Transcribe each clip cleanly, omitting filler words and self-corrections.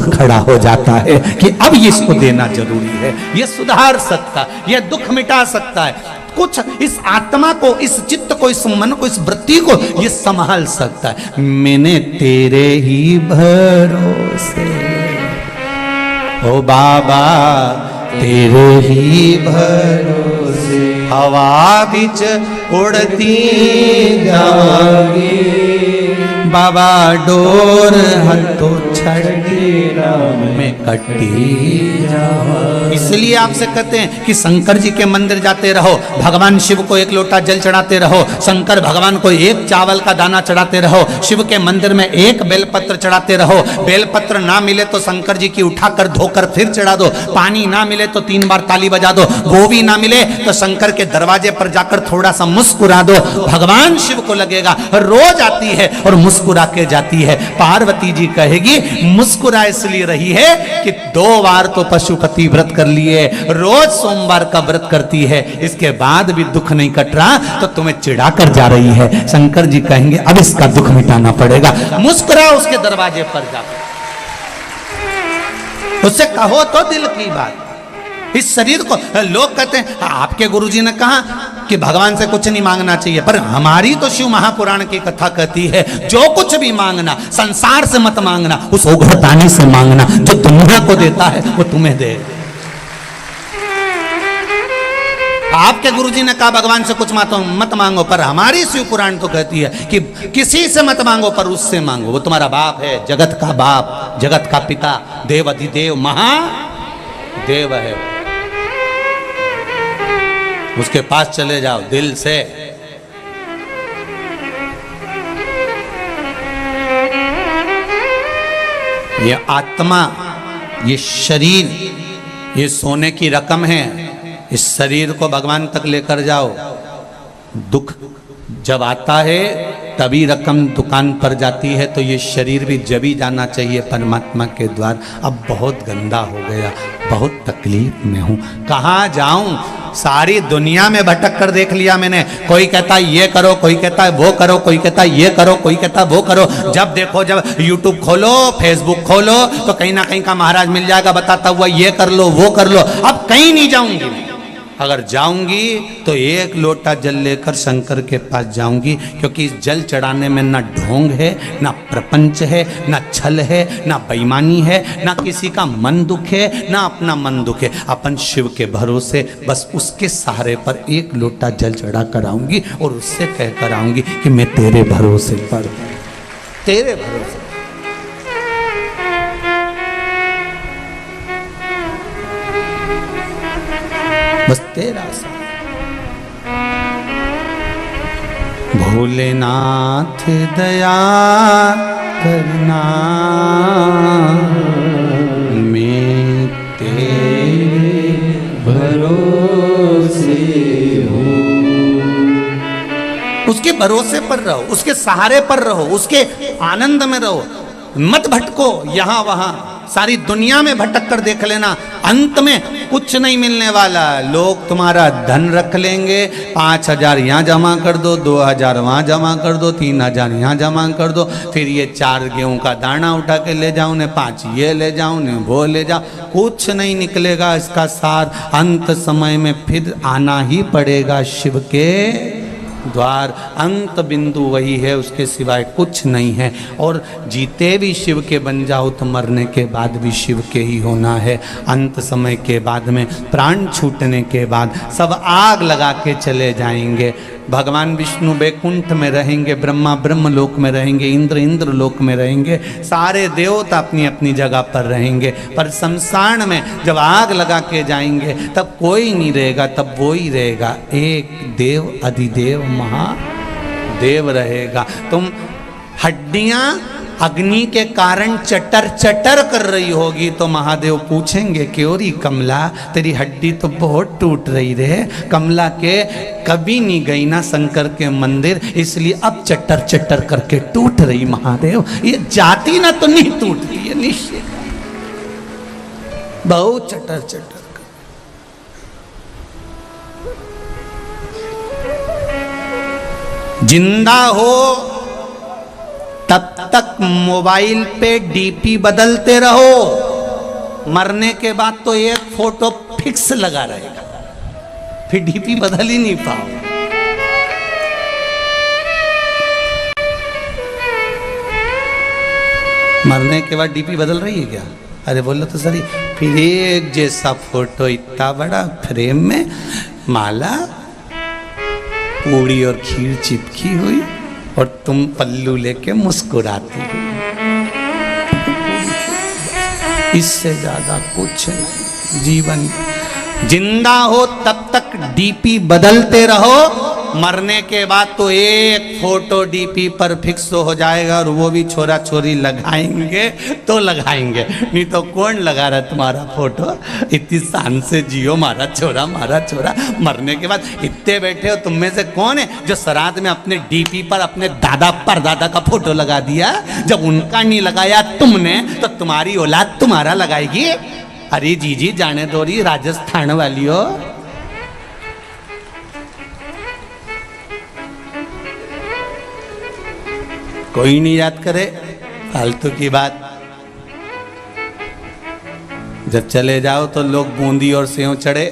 दुख खड़ा हो जाता है कि अब इसको देना जरूरी है, ये सुधार सकता है, ये दुख मिटा सकता है, कुछ इस आत्मा को, इस चित्त को, इस मन को, इस वृत्ति को ये संभाल सकता है। मैंने तेरे ही भरोसे, ओ बाबा तेरे ही भरोसे हवा बिच उड़ती जाऊंगी, बाबा डोर हथों छड़ी में कटी जाऊंगी। इसलिए आपसे कहते हैं कि शंकर जी के मंदिर जाते रहो, भगवान शिव को एक लोटा जल चढ़ाते रहो, शंकर भगवान को एक चावल का दाना चढ़ाते रहो, शिव के मंदिर में एक बेलपत्र चढ़ाते रहो, बेलपत्र ना मिले तो शंकर जी की उठाकर धोकर फिर चढ़ा दो, पानी ना मिले तो 3 बार ताली बजा दो, वो भी ना मिले तो शंकर के दरवाजे पर जाकर थोड़ा सा मुस्कुरा दो, भगवान शिव को लगेगा रोज आती है और मुस्कुरा के जाती है। पार्वती जी कहेगी मुस्कुरा इसलिए रही है कि 2 बार तो पशुपति व्रत कर लिए, रोज सोमवार का व्रत करती है, इसके बाद भी दुख नहीं कट रहा तो तुम्हें चिढ़ा कर जा रही है। शंकर जी कहेंगे अब इसका दुख मिटाना पड़ेगा, मुस्कुरा उसके दरवाजे पर जाकर, उससे कहो तो दिल की बात। इस शरीर को लोग कहते हैं आपके गुरुजी ने कहा कि भगवान से कुछ नहीं मांगना चाहिए, पर हमारी तो शिव महापुराण की कथा कहती है जो कुछ भी मांगना संसार से मत मांगना, उस उग्रतानी से मांगना जो दुनिया को देता है वो तुम्हें दे। आपके गुरुजी ने कहा भगवान से कुछ मत मांगो, पर हमारी शिव पुराण तो कहती है कि किसी से मत मांगो पर उससे मांगो, वो तुम्हारा बाप है, जगत का बाप, जगत का पिता, देव अधिदेव महादेव है, उसके पास चले जाओ दिल से। ये आत्मा, ये शरीर, ये सोने की रकम है, इस शरीर को भगवान तक लेकर जाओ। दुख जब आता है तभी रकम दुकान पर जाती है, तो ये शरीर भी जब ही जाना चाहिए परमात्मा के द्वार। अब बहुत गंदा हो गया, बहुत तकलीफ में हूँ, कहाँ जाऊं? सारी दुनिया में भटक कर देख लिया मैंने, कोई कहता है ये करो, कोई कहता है वो करो, कोई कहता है ये करो, कोई कहता है वो करो। जब देखो, जब यूट्यूब खोलो, फेसबुक खोलो तो कहीं ना कहीं का महाराज मिल जाएगा बताता हुआ ये कर लो वो कर लो। अब कहीं नहीं जाऊंगी, अगर जाऊंगी तो एक लोटा जल लेकर शंकर के पास जाऊंगी, क्योंकि इस जल चढ़ाने में ना ढोंग है, ना प्रपंच है, ना छल है, ना बेईमानी है, ना किसी का मन दुख है, ना अपना मन दुख है। अपन शिव के भरोसे बस उसके सहारे पर एक लोटा जल चढ़ा कर आऊंगी और उससे कह कर आऊंगी कि मैं तेरे भरोसे पर, तेरे भरोसे। बस तेरा सा। भोलेनाथ दया करना, मैं तेरे भरोसे हूँ। उसके भरोसे पर रहो, उसके सहारे पर रहो, उसके आनंद में रहो, मत भटको यहाँ वहां। सारी दुनिया में भटक कर देख लेना, अंत में कुछ नहीं मिलने वाला। लोग तुम्हारा धन रख लेंगे, 5,000 यहाँ जमा कर दो, 2,000 वहाँ जमा कर दो, 3,000 यहाँ जमा कर दो, फिर ये 4 गेहूं का दाना उठा के ले जाओ, ने 5 ये ले जाओ, ने वो ले जाओ, कुछ नहीं निकलेगा इसका सार। अंत समय में फिर आना ही पड़ेगा शिव के द्वार। अंत बिंदु वही है, उसके सिवाय कुछ नहीं है। और जीते भी शिव के बन जाओ तो मरने के बाद भी शिव के ही होना है। अंत समय के बाद में, प्राण छूटने के बाद सब आग लगा के चले जाएंगे। भगवान विष्णु बैकुंठ में रहेंगे, ब्रह्मा ब्रह्मलोक में रहेंगे, इंद्र इंद्र लोक में रहेंगे, सारे देवता अपनी अपनी जगह पर रहेंगे। पर शमशान में जब आग लगा के जाएंगे तब कोई नहीं रहेगा, तब वो ही रहेगा, एक देव अधिदेव महादेव रहेगा। तुम हड्डियां अग्नि के कारण चटर चटर कर रही होगी तो महादेव पूछेंगे क्यों री कमला, तेरी हड्डी तो बहुत टूट रही रे। कमला के कभी नहीं गई ना शंकर के मंदिर, इसलिए अब चटर चटर करके टूट रही। महादेव ये जाती ना तो नहीं टूटती है, निश्चय बहुत चटर चटर। जिंदा हो तब तक मोबाइल पे डीपी बदलते रहो, मरने के बाद तो एक फोटो फिक्स लगा रहेगा, फिर डीपी बदल ही नहीं पाओ। मरने के बाद डीपी बदल रही है क्या? अरे बोलो तो सही। फिर एक जैसा फोटो इतना बड़ा फ्रेम में, माला पूड़ी और खीर चिपकी हुई और तुम पल्लू लेके मुस्कुराती हो। इससे ज्यादा कुछ नहीं जीवन। जिंदा हो तब तक डीपी बदलते रहो, मरने के बाद तो एक फोटो डीपी पर फिक्स हो जाएगा, और वो भी छोरा छोरी लगाएंगे तो लगाएंगे, नहीं तो कौन लगा रहा तुम्हारा फोटो। इतनी शान से जियो, मारा छोरा मारा छोरा। मरने के बाद इतने बैठे हो, तुम में से कौन है जो श्राद्ध में अपने डीपी पर अपने दादा परदादा का फोटो लगा दिया? जब उनका नहीं लगाया तुमने, तो तुम्हारी औलाद तुम्हारा लगाएगी। अरे जी जाने दो रही राजस्थान वाली हो। कोई नहीं याद करे, फालतू की बात। जब चले जाओ तो लोग बूंदी और सेव चढ़े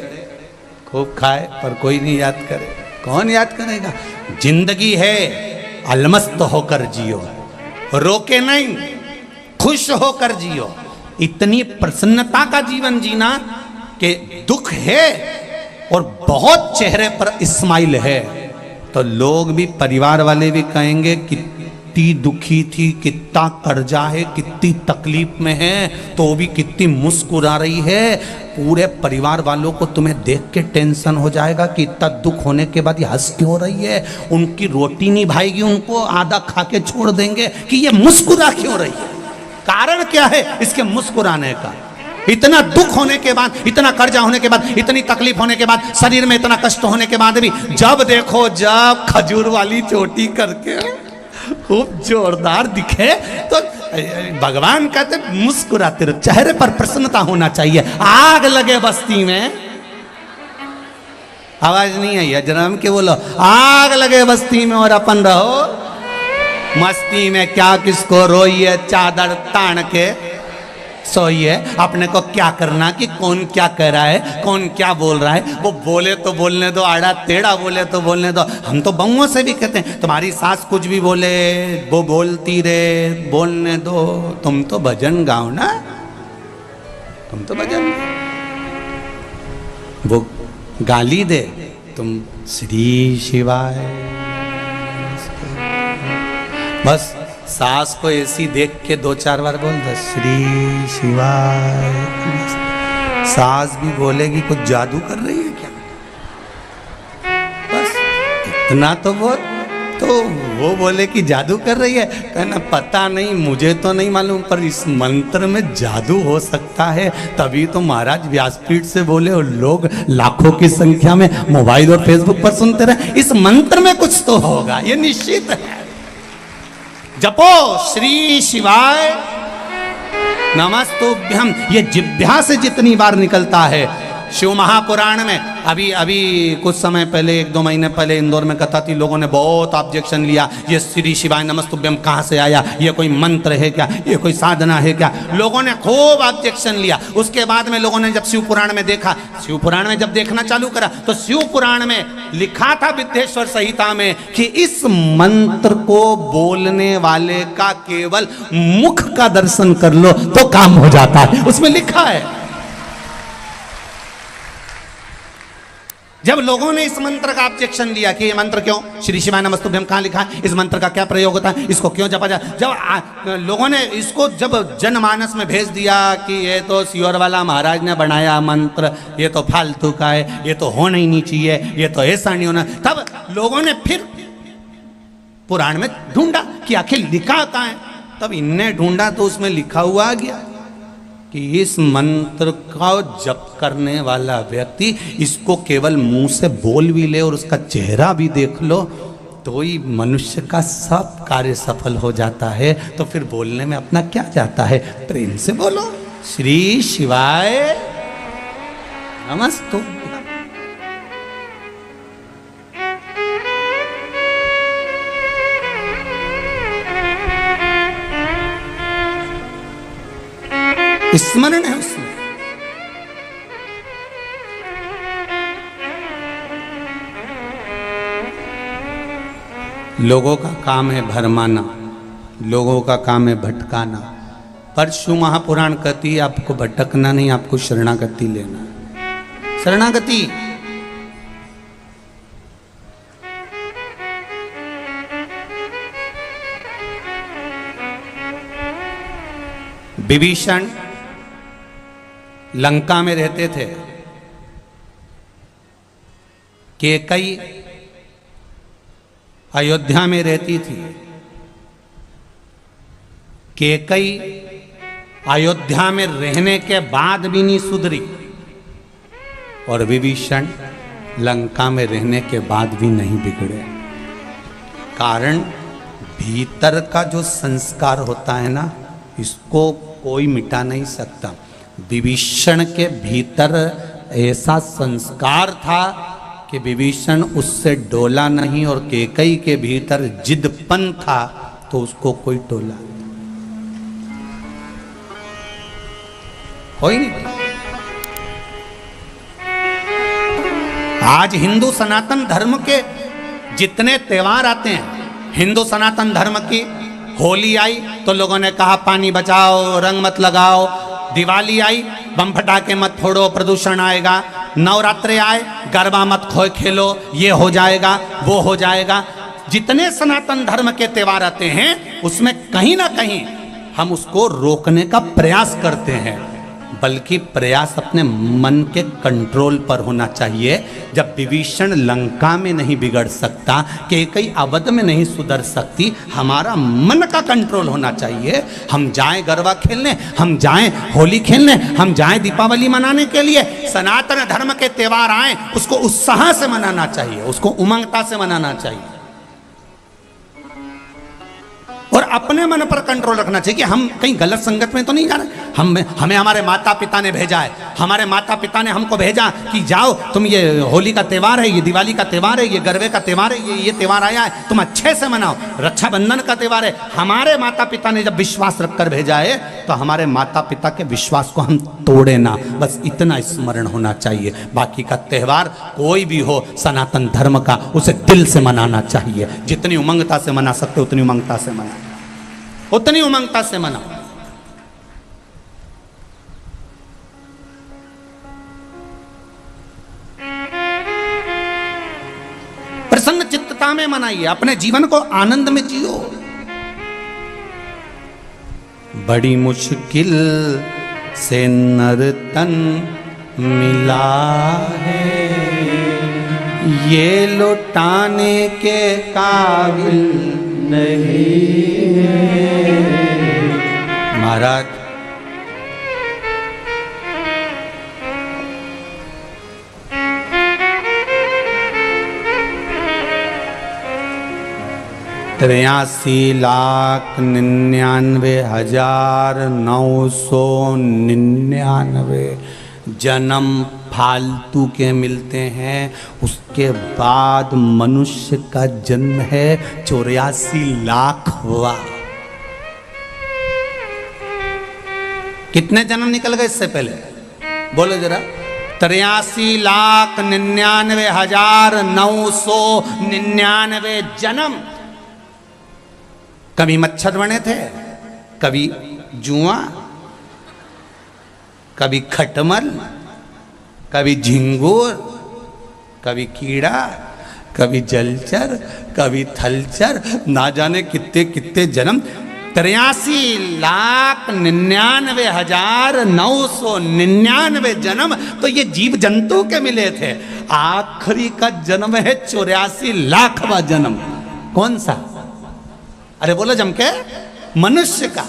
खूब खाए, पर कोई नहीं याद करे। कौन याद करेगा? जिंदगी है, अलमस्त होकर जियो, रोके नहीं, खुश होकर जियो। इतनी प्रसन्नता का जीवन जीना कि दुख है और बहुत चेहरे पर स्माइल है, तो लोग भी, परिवार वाले भी कहेंगे कितनी दुखी थी, कितना कर्जा है, कितनी तकलीफ में है, तो भी कितनी मुस्कुरा रही है। पूरे परिवार वालों को तुम्हें देख के टेंशन हो जाएगा कि इतना दुख होने के बाद ये हंस क्यों रही है। उनकी रोटी नहीं भाएगी, उनको आधा खा के छोड़ देंगे कि ये मुस्कुरा क्यों रही है। कारण क्या है इसके मुस्कुराने का? इतना दुख होने के बाद, इतना कर्जा होने के बाद, इतनी तकलीफ होने के बाद, शरीर में इतना कष्ट होने के बाद भी जब देखो, जब खजूर वाली चोटी करके खूब जोरदार दिखे, तो भगवान कहते मुस्कुराते रहो, चेहरे पर प्रसन्नता होना चाहिए। आग लगे बस्ती में, आवाज नहीं आई है जरा के बोलो, आग लगे बस्ती में और अपन रहो मस्ती में। क्या किसको रोइए, चादर तान के सोइए। अपने को क्या करना कि कौन क्या कह रहा है, कौन क्या बोल रहा है। वो बोले तो बोलने दो, आड़ा टेढ़ा बोले तो बोलने दो। हम तो बहुओं से भी कहते हैं, तुम्हारी सास कुछ भी बोले वो बोलती रहे, बोलने दो। तुम तो भजन गाओ ना, तुम तो भजन। वो गाली दे, तुम श्री शिवाय। बस सास को ऐसी देख के 2-4 बार बोल दो श्री शिवाय। सास भी बोलेगी कुछ जादू कर रही है क्या? बस इतना तो वो बोले कि जादू कर रही है। कहना पता नहीं, मुझे तो नहीं मालूम, पर इस मंत्र में जादू हो सकता है। तभी तो महाराज व्यासपीठ से बोले और लोग लाखों की संख्या में मोबाइल और फेसबुक पर सुनते रहे। इस मंत्र में कुछ तो होगा, ये निश्चित है। जपो श्री शिवाय नमस्तुभ्यम। ये जिह्वा से जितनी बार निकलता है, शिव महापुराण में अभी कुछ समय पहले, 1-2 महीने पहले इंदौर में कथा थी। लोगों ने बहुत ऑब्जेक्शन लिया, ये श्री शिवाय नमस्तुभ्यम कहाँ से आया, ये कोई मंत्र है क्या, ये कोई साधना है क्या। लोगों ने खूब ऑब्जेक्शन लिया। उसके बाद में लोगों ने जब शिव पुराण में देखा, शिव पुराण में जब देखना चालू करा, तो शिव पुराण में लिखा था विद्येश्वर संहिता में कि इस मंत्र को बोलने वाले का केवल मुख का दर्शन कर लो तो काम हो जाता है। उसमें लिखा है। जब लोगों ने इस मंत्र का ऑब्जेक्शन लिया कि ये मंत्र क्यों, श्री शिवाय नमस्तुभ्यम कहाँ लिखा है, इस मंत्र का क्या प्रयोग होता है, इसको क्यों जपा जाए, जब लोगों ने इसको जब जनमानस में भेज दिया कि ये तो सियोर वाला महाराज ने बनाया मंत्र, ये तो फालतू का है, ये तो होना ही नहीं चाहिए, ये तो ऐसा नहीं होना, तब लोगों ने फिर पुराण में ढूंढा कि आखिर लिखा कहाँ है। तब इनने ढूंढा तो उसमें लिखा हुआ आ गया कि इस मंत्र का जप करने वाला व्यक्ति इसको केवल मुंह से बोल भी ले और उसका चेहरा भी देख लो तो ही मनुष्य का सब कार्य सफल हो जाता है। तो फिर बोलने में अपना क्या जाता है, प्रेम से बोलो श्री शिवाय नमस्तु। स्मरण है उसमें। लोगों का काम है भरमाना, लोगों का काम है भटकाना। परशु महापुराण कहती है आपको भटकना नहीं, आपको शरणागति लेना। शरणागति विभीषण लंका में रहते थे, कैकेयी अयोध्या में रहती थी। कैकेयी अयोध्या में रहने के बाद भी नहीं सुधरी और विभीषण लंका में रहने के बाद भी नहीं बिगड़े। कारण भीतर का जो संस्कार होता है ना, इसको कोई मिटा नहीं सकता। विभीषण के भीतर ऐसा संस्कार था कि विभीषण उससे डोला नहीं, और कैकेयी के भीतर जिदपन था तो उसको कोई टोला कोई नहीं। आज हिंदू सनातन धर्म के जितने त्योहार आते हैं, हिंदू सनातन धर्म की होली आई तो लोगों ने कहा पानी बचाओ, रंग मत लगाओ। दिवाली आई, बम फटाके मत फोड़ो, प्रदूषण आएगा। नवरात्रे आए, गरबा मत खेलो, ये हो जाएगा, वो हो जाएगा। जितने सनातन धर्म के त्योहार आते हैं उसमें कहीं ना कहीं हम उसको रोकने का प्रयास करते हैं, बल्कि प्रयास अपने मन के कंट्रोल पर होना चाहिए। जब विभीषण लंका में नहीं बिगड़ सकता, कैकेयी अवध में नहीं सुधर सकती, हमारा मन का कंट्रोल होना चाहिए। हम जाएं गरबा खेलने, हम जाएं होली खेलने, हम जाएं दीपावली मनाने के लिए। सनातन धर्म के त्योहार आए उसको उत्साह से मनाना चाहिए, उसको उमंगता से मनाना चाहिए, और अपने मन पर कंट्रोल रखना चाहिए कि हम कहीं गलत संगत में तो नहीं जा रहे। हमें हमारे माता पिता ने भेजा है, हमारे माता पिता ने हमको भेजा कि जाओ तुम, ये होली का त्यौहार है, ये दिवाली का त्यौहार है, ये गरबे का त्यौहार है, ये त्यौहार आया है, तुम अच्छे से मनाओ। रक्षाबंधन का त्यौहार है। हमारे माता पिता ने जब विश्वास रखकर भेजा है तो हमारे माता पिता के विश्वास को हम तोड़े ना, बस इतना स्मरण होना चाहिए। बाकी का त्यौहार कोई भी हो सनातन धर्म का, उसे दिल से मनाना चाहिए। जितनी उमंगता से मना सकते उतनी उमंगता से मना, उतनी उमंगता से मनाओ। प्रसन्न चित्तता में मनाइए, अपने जीवन को आनंद में जियो। बड़ी मुश्किल से नर तन मिला है, ये लौटाने के काबिल नहीं है। महाराज तिरासी लाख 99,999 जन्म फालतू के मिलते हैं। उसके बाद मनुष्य का जन्म है 84 लाख हुआ। कितने जन्म निकल गए इससे पहले बोलो जरा? 83,99,999 जन्म। कभी मच्छर बने थे, कभी जुआ, कभी खटमल, कभी झिंगुर, कभी कीड़ा, कभी जलचर, कभी थलचर, ना जाने कितने कितने जन्म। 83,99,999 जन्म तो ये जीव जंतु के मिले थे। आखिरी का जन्म है 84 लाखवां जन्म। कौन सा? अरे बोलो जम के, मनुष्य का।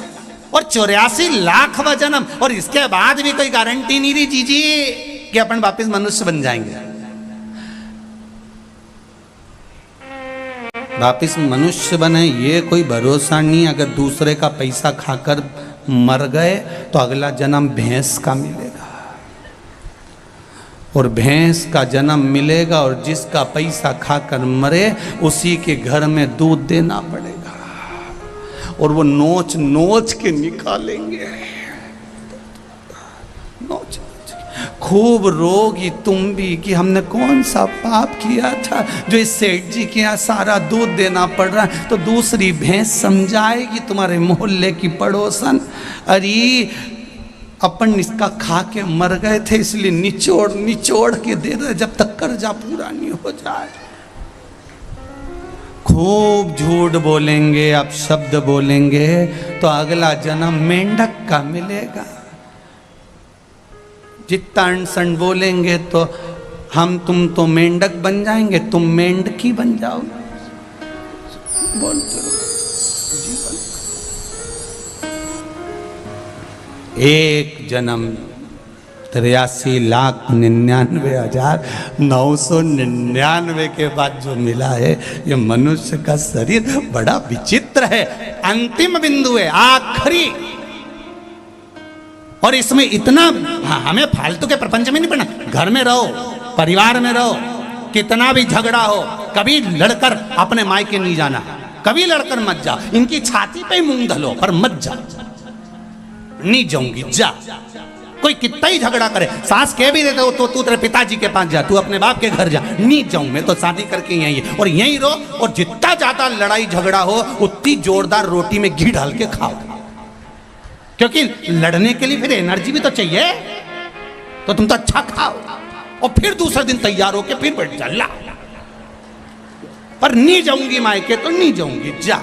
और 84 लाखवां जन्म, और इसके बाद भी कोई गारंटी नहीं रही जीजी कि अपन वापस मनुष्य बन जाएंगे। वापस मनुष्य बने ये कोई भरोसा नहीं। अगर दूसरे का पैसा खाकर मर गए तो अगला जन्म भैंस का मिलेगा, और भैंस का जन्म मिलेगा, और जिसका पैसा खाकर मरे उसी के घर में दूध देना पड़ेगा, और वो नोच नोच के निकालेंगे। खूब रोगी तुम भी कि हमने कौन सा पाप किया था जो इस सेठ जी के यहाँ सारा दूध देना पड़ रहा है। तो दूसरी भैंस समझाएगी तुम्हारे मोहल्ले की पड़ोसन, अरे अपन इसका खा के मर गए थे इसलिए निचोड़ निचोड़ के दे रहे जब तक कर्जा पूरा नहीं हो जाए। खूब झूठ बोलेंगे, अब शब्द बोलेंगे तो अगला जन्म मेंढक का मिलेगा। जितना अनसन बोलेंगे तो हम तुम तो मेंढक बन जाएंगे, तुम मेंढकी बन जाओगे। बोलते रहो जीवन। एक जन्म 83,99,999 के बाद जो मिला है ये मनुष्य का शरीर बड़ा विचित्र है। अंतिम बिंदु है, आखिरी। और इसमें इतना हमें फालतू के प्रपंच में नहीं पड़ना। घर में रहो, परिवार में रहो, कितना भी झगड़ा हो कभी लड़कर अपने मायके नहीं जाना, कभी लड़कर मत जाओ। इनकी छाती पे मूंग धलो पर मत जा। नहीं जाऊंगी जा। कोई कितना ही झगड़ा करे, सास कह भी देते हो तो तू तेरे पिताजी के पास जा, तू अपने बाप के घर जा। नहीं जाऊं मैं तो शादी करके यहीं है और यहीं रहो। और जितना ज्यादा लड़ाई झगड़ा हो उतनी जोरदार रोटी में घी डाल के खाओ, क्योंकि लड़ने के लिए फिर एनर्जी भी तो चाहिए। तो तुम तो अच्छा खाओ और फिर दूसरे दिन तैयार होके फिर बैठ जा ला। पर नहीं जाऊंगी मायके तो नहीं जाऊंगी जा।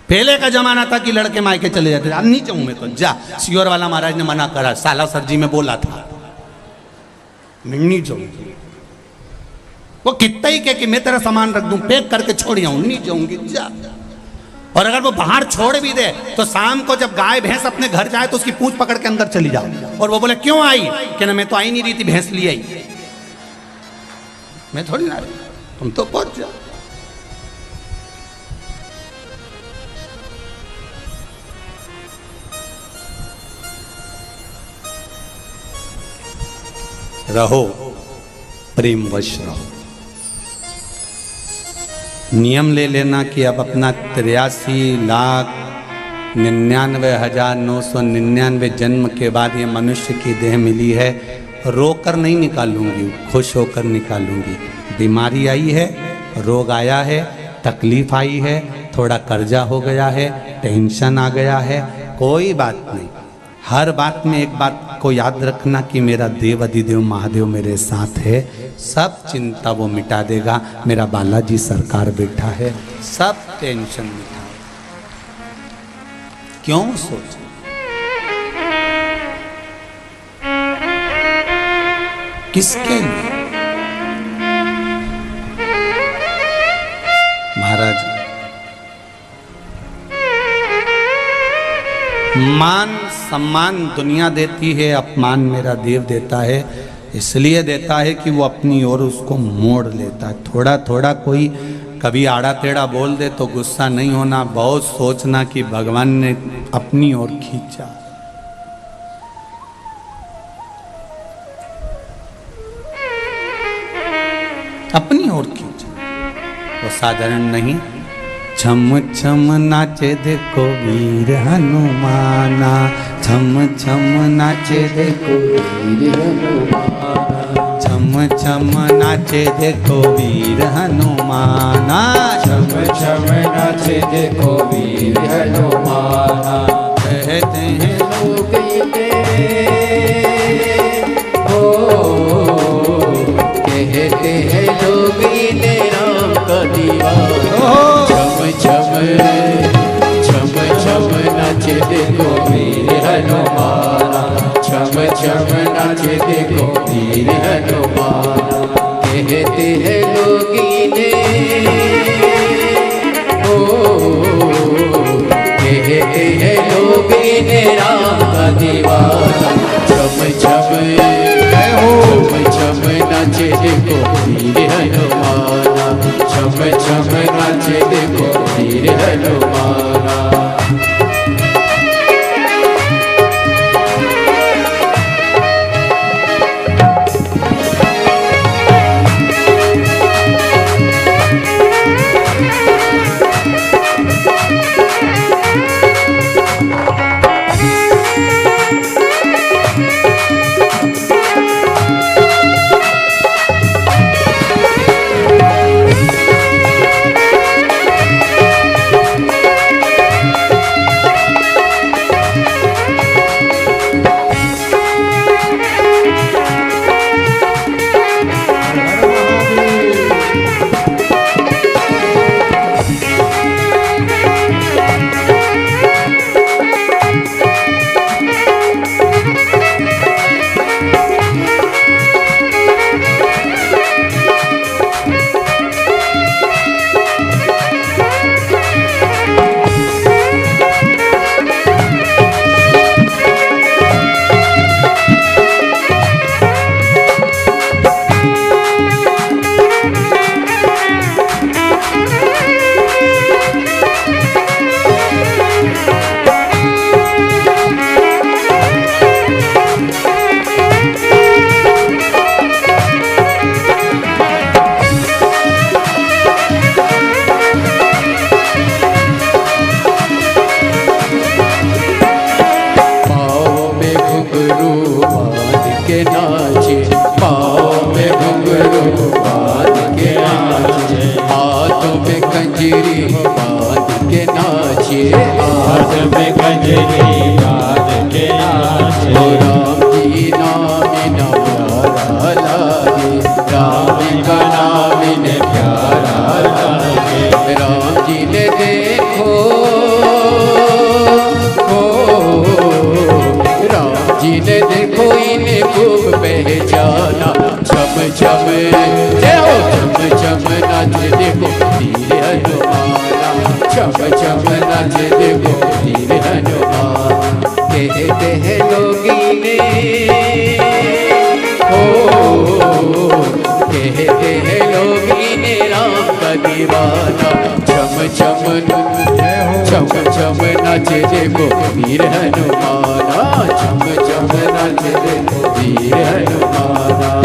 पहले का जमाना था कि लड़के मायके चले जाते, अब नहीं जाऊं मैं तो जा। सियोर वाला महाराज ने मना करा, साला सरजी में बोला था मैं नहीं जाऊंगी। वो कितना ही कह कि मैं तेरा सामान रख दूं, पैक करके छोड़ आऊं, नहीं जाऊंगी जा। और अगर वो बाहर छोड़ भी दे तो शाम को जब गाय भैंस अपने घर जाए तो उसकी पूंछ पकड़ के अंदर चली जाओ। और वो बोले क्यों आई, कहना मैं तो आई नहीं रही थी, भैंस लिए आई। मैं थोड़ी ना रही, तुम तो पहुंच जाओ। रहो प्रेमवश रहो। नियम ले लेना कि अब अपना 83,99,999 जन्म के बाद ये मनुष्य की देह मिली है, रोकर नहीं निकालूंगी, खुश होकर निकालूंगी। बीमारी आई है, रोग आया है, तकलीफ आई है, थोड़ा कर्जा हो गया है, टेंशन आ गया है, कोई बात नहीं। हर बात में एक बात को याद रखना कि मेरा देव अधिदेव महादेव मेरे साथ है, सब चिंता वो मिटा देगा। मेरा बालाजी सरकार बैठा है, सब टेंशन मिटा। क्यों सोचे किसके लिए? महाराज मान सम्मान दुनिया देती है, अपमान मेरा देव देता है। इसलिए देता है कि वो अपनी ओर उसको मोड़ लेता है। थोड़ा थोड़ा कोई कभी आड़ा टेढ़ा बोल दे तो गुस्सा नहीं होना, बहुत सोचना कि भगवान ने अपनी ओर खींचा। अपनी ओर खींचा, वो साधारण नहीं। छम छम नाचे देखो वीर हनुमाना, छम छम नाचे देखो वीर हनुमाना, छम छम नाचे देखो वीर हनुमाना, छम छम नाचे देखो वीर हनुमाना। कहते हैं लोग इन्हें हो, कहते हैं लोग इन्हें राम का दीवाना। छम छम छम नाचे देखो वीर हनुमाना, छम छम नाचे देखो वीर हनुमाना। कहते हैं लोग इन्हें हो, कहते हैं लोग इन्हें राम का दीवाना। छम छम छम नाचे देखो वीर हनुमाना, छम छम नाचे देखो वीर हनुमाना। बजरी बाज के नाचे। ओ राम जी नाम न प्यारा लागे, राम का नाम न प्यारा लागे। राम जी ने देखो राम जी ने देखो इन्हें खूब पहचाना। छम छम जय हो छम छम नाच देखो वीर हनुमाना। छम छम नाच देखो वीर हनुमान। कहते हैं लोगीने हो, कहते हैं लोगीने राम का दीवाना। छम छम छम छम नाच देखो वीर हनुमाना। छम छम नाच देखो वीर हनुमाना।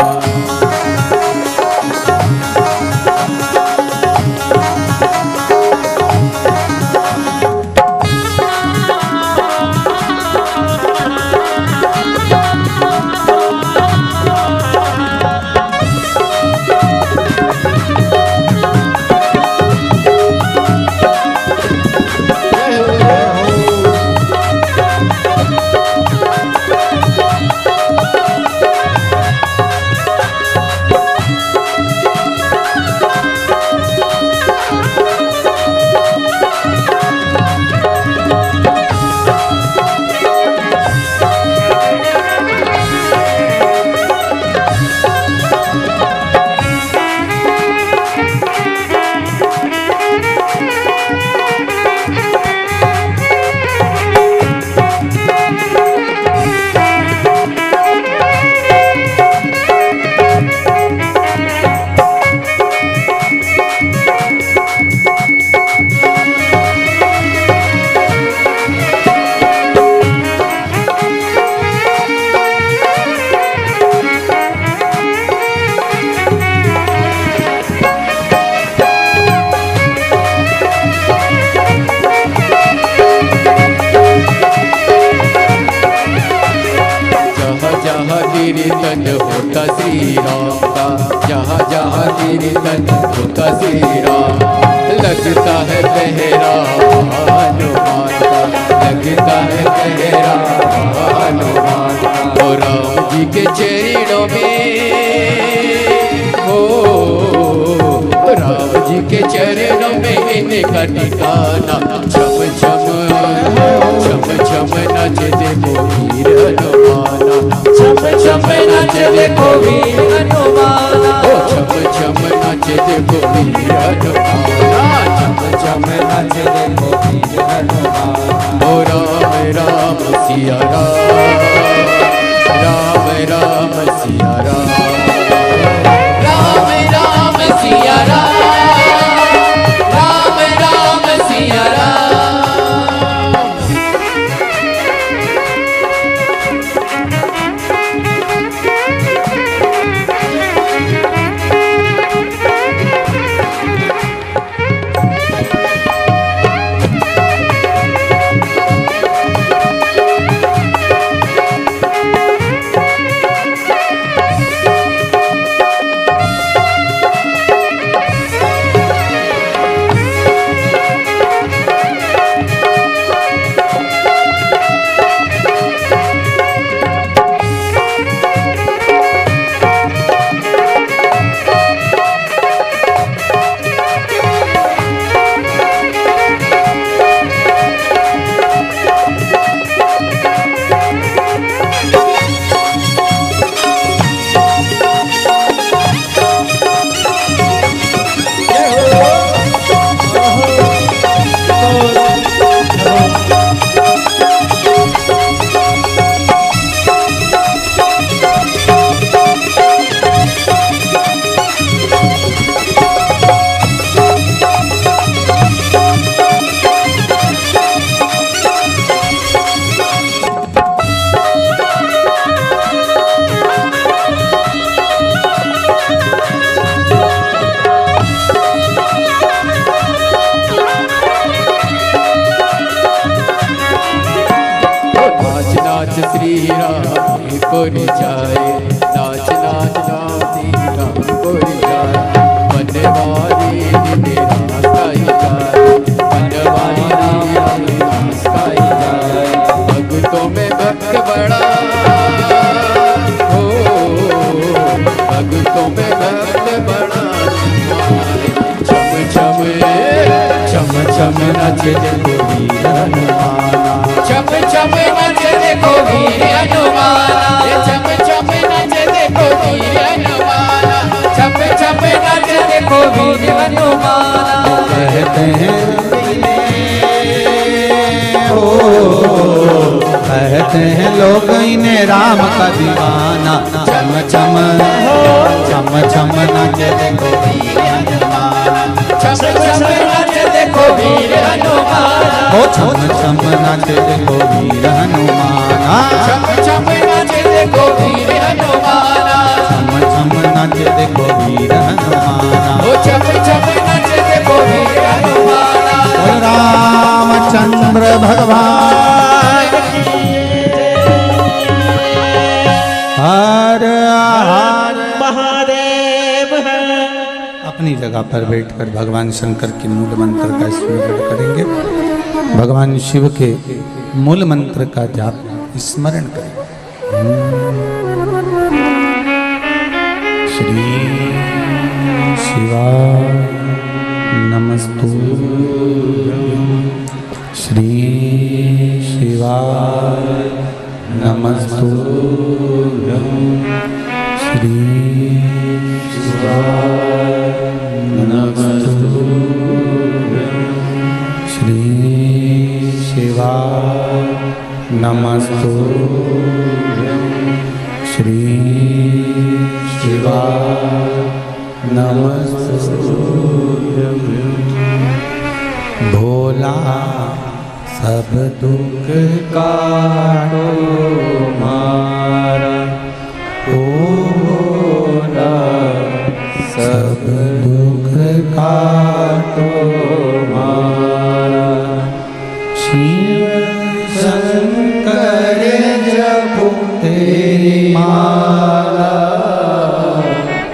कीर्तन होता श्री राम का, जहाँ जहाँ कीर्तन होता श्री राम। लगता है पहरा हनुमान का, लगता है पहरा हनुमान का। और राम जी के चरणों में हो, राम जी के चरणों में इनका ठिकाना। छम छम छम छम नाच देखो वीर हनुमाना। छम छम नाच देखो वीर हनुमाना। ओ छम छम नाच देखो वीर हनुमाना। छम छम नाच देखो वीर हनुमाना। ओ राम राम सिया राम, राम राम सिया राम, राम राम सिया राम, राम राम सिया राम। श्री राम पुर जाए, नाच नाच नाची राम पुर जाए। बनवारी तेरा गाई जाए, बनवारी तेरा गाई जाए। भक्त बड़ा, ओ भक्तों में भक्त बड़ा। छम छम नाचे देखो वीर हनुमाना, छम छम नाचे देखो वीर हनुमाना, छम छम नाचे देखो वीर हनुमाना, छम छम नाचे देखो वीर हनुमाना। कहते हैं कहते हैं लोग इन्हें राम का दीवाना। चम चम चम चम नाचे देखो वीर हनुमाना, छम छम नाचे देखो वीर हनुमाना, ओ चम चम नाचे देखो वीर हनुमाना, छम छम नाचे देखो वीर हनुमाना, चम चम नाचे देखो वीर हनुमाना। ओ छम छम नाचे देखो वीर हनुमाना। बोल रामचंद्र भगवान हर हर महादेव है। अपनी जगह पर बैठकर भगवान शंकर के मूल मंत्र का स्मरण करेंगे। भगवान शिव के मूल मंत्र का जाप स्मरण करेंगे। श्री शिवाय नमस्तुभ्यं, श्री शिवाय नमस्तुभ्यं, श्री शिवाय नमस्तुभ्यं, श्री शिवाय नमस्तुभ्यं, श्री शिवाय नमस्तुभ्यं। भोला सब दुख काटो मारा, ओ भोला सब दुख काटो मारा। शिव शंकर जपो तेरी माला,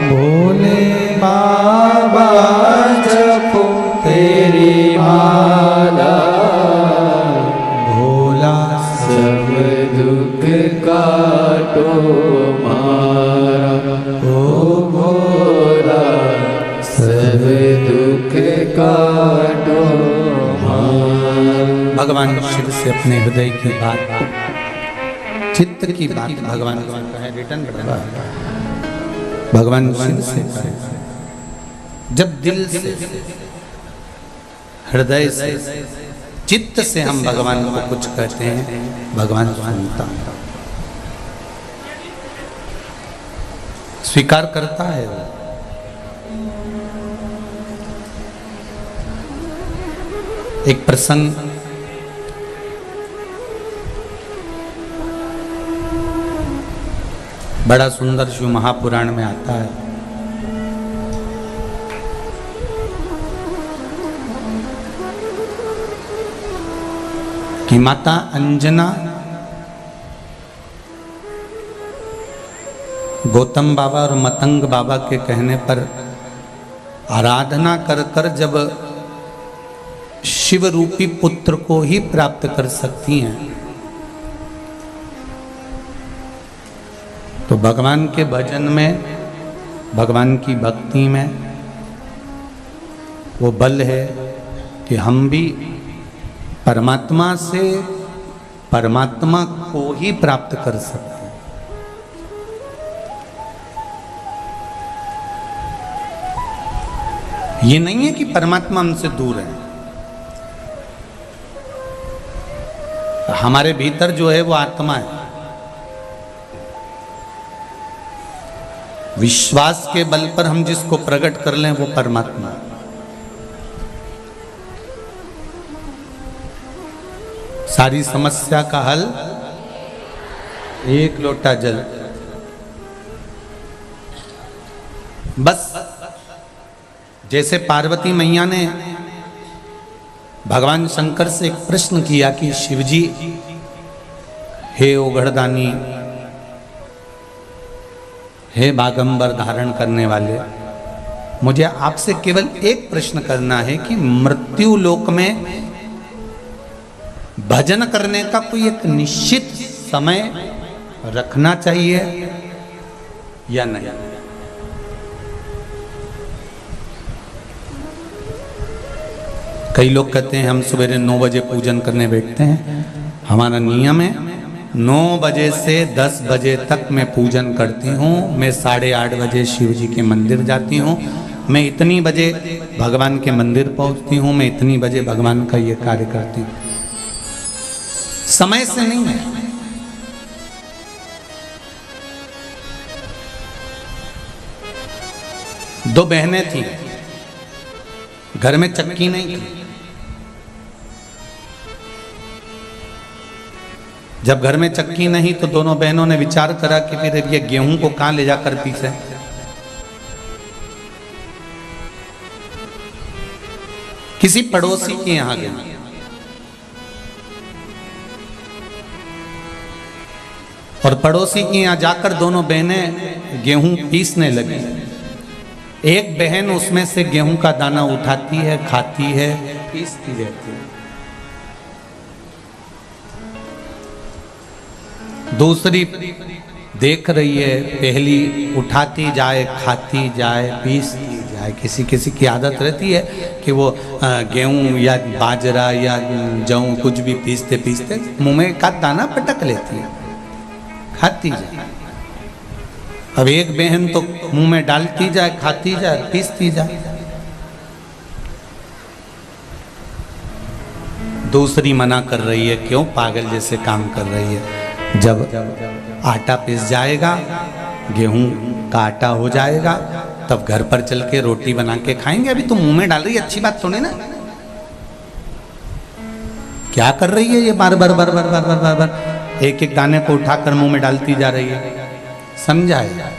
भोले बाबा जपो तेरी माला। भोला सब दुख काटो मारा, ओ भोला सब दुख काटो मारा। भगवान शिव से अपने हृदय की बात, चित्त की बात भगवान का है रिटर्न भगवान शिव से करें। जब दिल से, हृदय से, चित्त से हम भगवान को कुछ कहते हैं, भगवान सुनता है, स्वीकार करता है। एक प्रसंग बड़ा सुंदर शिव महापुराण में आता है। कि माता अंजना गौतम बाबा और मतंग बाबा के कहने पर आराधना कर कर जब शिव रूपी पुत्र को ही प्राप्त कर सकती हैं, तो भगवान के भजन में, भगवान की भक्ति में वो बल है कि हम भी परमात्मा से परमात्मा को ही प्राप्त कर सकते हैं। ये नहीं है कि परमात्मा हमसे दूर है। हमारे भीतर जो है वो आत्मा है। विश्वास के बल पर हम जिसको प्रकट कर लें वो परमात्मा है। सारी समस्या का हल एक लोटा जल। बस जैसे पार्वती मैया ने भगवान शंकर से एक प्रश्न किया कि शिवजी, हे ओघड़दानी, हे बागंबर धारण करने वाले, मुझे आपसे केवल एक प्रश्न करना है कि मृत्यु लोक में भजन करने का कोई एक निश्चित समय रखना चाहिए या नहीं? कई लोग कहते हैं हम सवेरे 9 बजे पूजन करने बैठते हैं। हमारा नियम है 9 बजे से 10 बजे तक मैं पूजन करती हूँ। मैं 8:30 बजे शिव जी के मंदिर जाती हूँ। मैं इतनी बजे भगवान के मंदिर पहुँचती हूँ। मैं इतनी बजे भगवान का ये कार्य करती हूँ। समय से नहीं है। दो बहनें थी, घर में चक्की नहीं थी। जब घर में चक्की नहीं तो दोनों बहनों ने विचार करा कि फिर ये गेहूं को कहां ले जाकर पीसे। किसी पड़ोसी के यहां गए। और पड़ोसी के यहां जाकर दोनों बहनें गेहूं पीसने लगी। एक बहन उसमें से गेहूं का दाना उठाती है, खाती है, पीसती रहती है। दूसरी देख रही है, पहली उठाती जाए, खाती जाए, पीसती जाए। किसी किसी की आदत रहती है कि वो गेहूं या बाजरा या जौ कुछ भी पीसते पीसते मुंह में का दाना पटक लेती है, खाती जाए। अब एक बहन तो मुंह में डालती जाए, खाती जाए, पीसती जाए। दूसरी मना कर रही है, क्यों पागल जैसे काम कर रही है। जब आटा पिस जाएगा, गेहूं का आटा हो जाएगा, तब घर पर चल के रोटी बना के खाएंगे। अभी तो मुंह में डाल रही है, अच्छी बात थोड़ी ना। क्या कर रही है ये? बार बार बार बार बार बार बार बार एक एक दाने को उठाकर मुंह में डालती जा रही है। समझाए।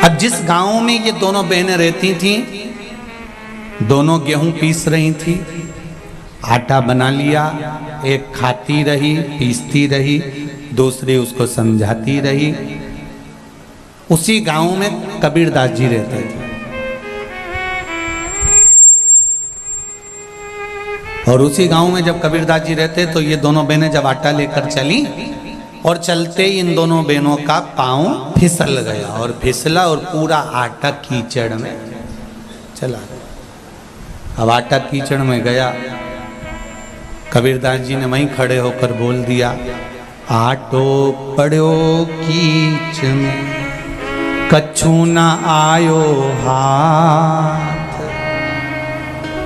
अब जिस गांव में ये दोनों बहनें रहती थीं, दोनों गेहूं पीस रही थी, आटा बना लिया। एक खाती रही, पीसती रही, दूसरी उसको समझाती रही। उसी गांव में कबीरदास जी रहते थे। और उसी गांव में जब कबीरदास जी रहते तो ये दोनों बहनें जब आटा लेकर चली और चलते ही इन दोनों बहनों का पांव फिसल गया और फिसला और पूरा आटा कीचड़ में चला गया। अब आटा कीचड़ में गया, कबीरदास जी ने वहीं खड़े होकर बोल दिया, आटो पड़ो कीच में कछु न आयो हाथ,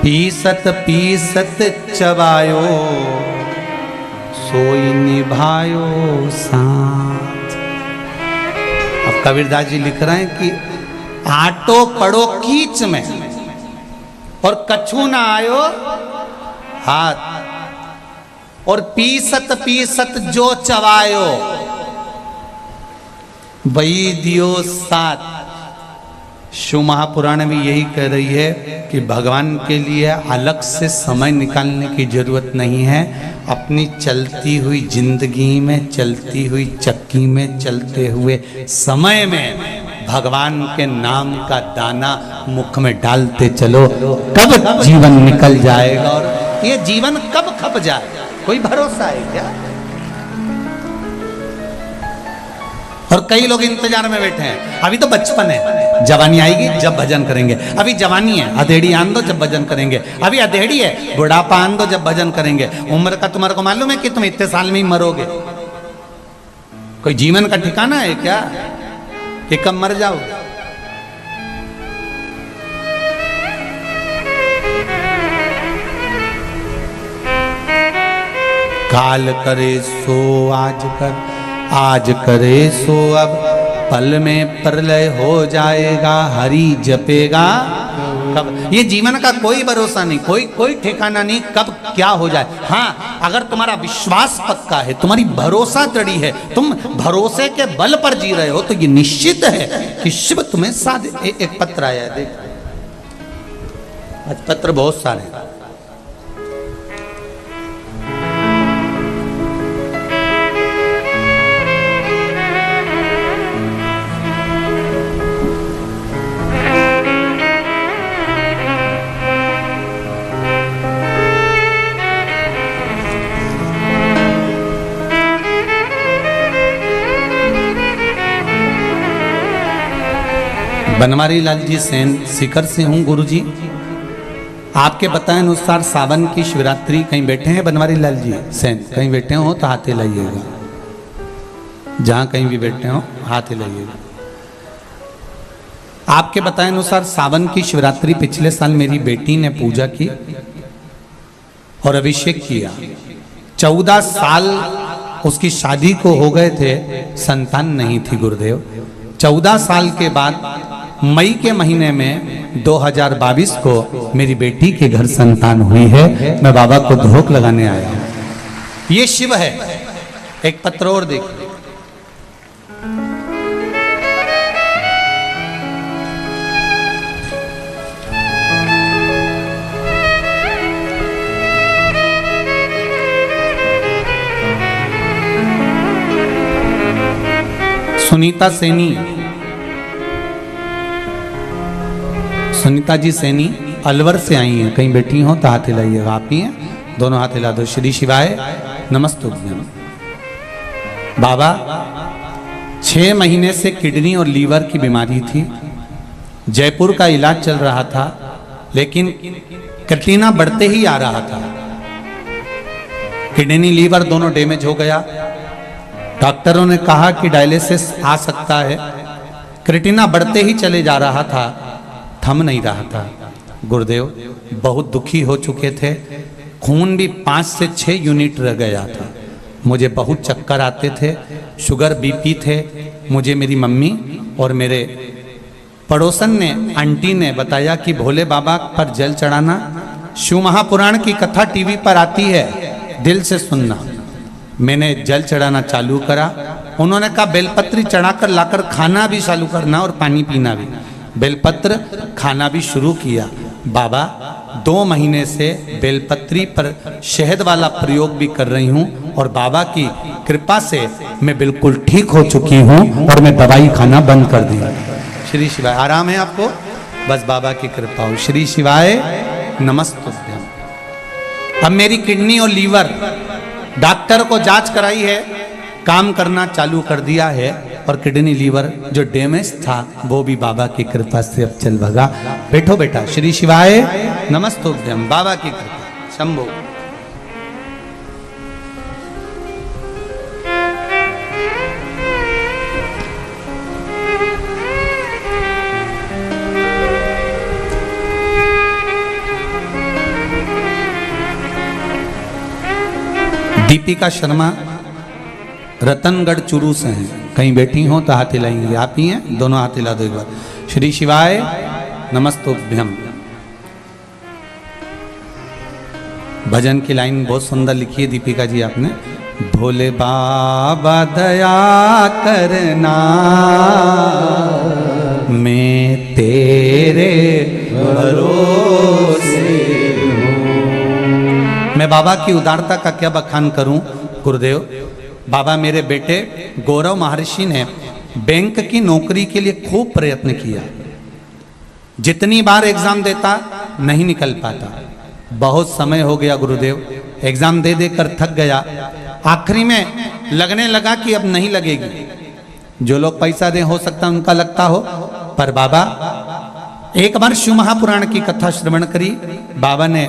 पीसत पीसत चबायो सोई निभायो साथ। अब कबीरदास जी लिख रहे हैं कि आटो पड़ो कीच में और कछु ना आयो हाथ, और पीसत पीसत जो चबायो वही दियो साथ। शिव महापुराण में यही कह रही है कि भगवान के लिए अलग से समय निकालने की जरूरत नहीं है। अपनी चलती हुई जिंदगी में, चलती हुई चक्की में, चलते हुए समय में भगवान के नाम का दाना मुख में डालते चलो। कब जीवन निकल जाएगा और ये जीवन कब खप जाएगा, कोई भरोसा है क्या? और कई लोग इंतजार में बैठे हैं। अभी तो बचपन है, जवानी आएगी जब भजन करेंगे। अभी जवानी है, अधेड़ी आन दो जब भजन करेंगे। अभी अधेड़ी है, बुढ़ापा आन दो जब भजन करेंगे। उम्र का तुम्हारे को मालूम है कि तुम इतने साल में ही मरोगे? कोई जीवन का ठिकाना है क्या कि कब मर जाओगे? काल करे सो आज कर, आज करे सो अब, पल में प्रलय हो जाएगा, हरि जपेगा कब। ये जीवन का कोई भरोसा नहीं, कोई ठिकाना नहीं कब क्या हो जाए। हाँ, अगर तुम्हारा विश्वास पक्का है, तुम्हारी भरोसा दृढ़ी है, तुम भरोसे के बल पर जी रहे हो, तो ये निश्चित है कि शिव तुम्हें साथ। एक पत्र आया है, देख, आज पत्र बहुत सारे हैं। बनवारी लाल जी सेन सीकर से हूँ गुरुजी। आपके बताए अनुसार सावन की शिवरात्रि कहीं बैठे हैं बनवारी लाल जी सेन? कहीं बैठे हो तो हाथ हिलाइएगा, जहां कहीं भी बैठे हो हाथ हिलाइएगा। आपके बताए अनुसार सावन की शिवरात्रि पिछले साल मेरी बेटी ने पूजा की और अभिषेक किया। 14 साल उसकी शादी को हो गए थे, संतान नहीं थी गुरुदेव। 14 साल के बाद मई के महीने में 2022 को मेरी बेटी के घर संतान हुई है। मैं बाबा को धोख लगाने आया हूं। ये शिव है। एक पत्र और देखिए, सुनीता सैनी, सुनीता जी सैनी अलवर से आई हैं। कहीं बैठी हो तो हाथ हिलाइएगा। आप ही हैं, दोनों हाथ हिला दो। श्री शिवाय नमस्तुभ्यम। बाबा 6 महीने से किडनी और लीवर की बीमारी थी। जयपुर का इलाज चल रहा था, लेकिन क्रिएटिनिन बढ़ते ही आ रहा था। किडनी लीवर दोनों डैमेज हो गया। डॉक्टरों ने कहा कि डायलिसिस आ सकता है। क्रिएटिनिन बढ़ते ही चले जा रहा था, थम नहीं रहा था। गुरुदेव बहुत दुखी हो चुके थे। खून भी 5 से 6 यूनिट रह गया था। मुझे बहुत चक्कर आते थे, शुगर बीपी थे। मुझे मेरी मम्मी और मेरे पड़ोसन ने, आंटी ने बताया कि भोले बाबा पर जल चढ़ाना। शिव महापुराण की कथा टीवी पर आती है, दिल से सुनना। मैंने जल चढ़ाना चालू करा। उन्होंने कहा बेलपत्री चढ़ाकर लाकर खाना भी चालू करना और पानी पीना भी। बेलपत्र खाना भी शुरू किया। बाबा 2 महीने से बेलपत्री पर शहद वाला प्रयोग भी कर रही हूँ और बाबा की कृपा से मैं बिल्कुल ठीक हो चुकी हूँ और मैं दवाई खाना बंद कर दी। श्री शिवाय। आराम है आपको? बस बाबा की कृपा हो। श्री शिवाय नमस्तुभ्यम। अब मेरी किडनी और लीवर डॉक्टर को जांच कराई है, काम करना चालू कर दिया है और किडनी लीवर जो डैमेज था वो भी बाबा की कृपा से अब चल भगा। बैठो बेटा। श्री शिवाय नमस्तुभ्यम। बाबा की कृपा। शंभो। दीपिका शर्मा रतनगढ़ चूरू से हैं। कहीं बैठी हो तो हाथ हिलाएंगे। आप ही हैं, दोनों हाथ हिला दो एक बार। श्री शिवाय नमस्तुभ्यम। भजन की लाइन बहुत सुंदर लिखी है दीपिका जी आपने। भोले बाबा दया करना, मैं तेरे भरोसे हूं। मैं बाबा की उदारता का क्या बखान करूं गुरुदेव। बाबा मेरे बेटे गौरव महर्षि ने बैंक की नौकरी के लिए खूब प्रयत्न किया। जितनी बार एग्जाम देता नहीं निकल पाता। बहुत समय हो गया गुरुदेव, एग्जाम दे देकर थक गया। आखिरी में लगने लगा कि अब नहीं लगेगी। जो लोग पैसा दे हो सकता उनका लगता हो, पर बाबा एक बार शिव महापुराण की कथा श्रवण करी। बाबा ने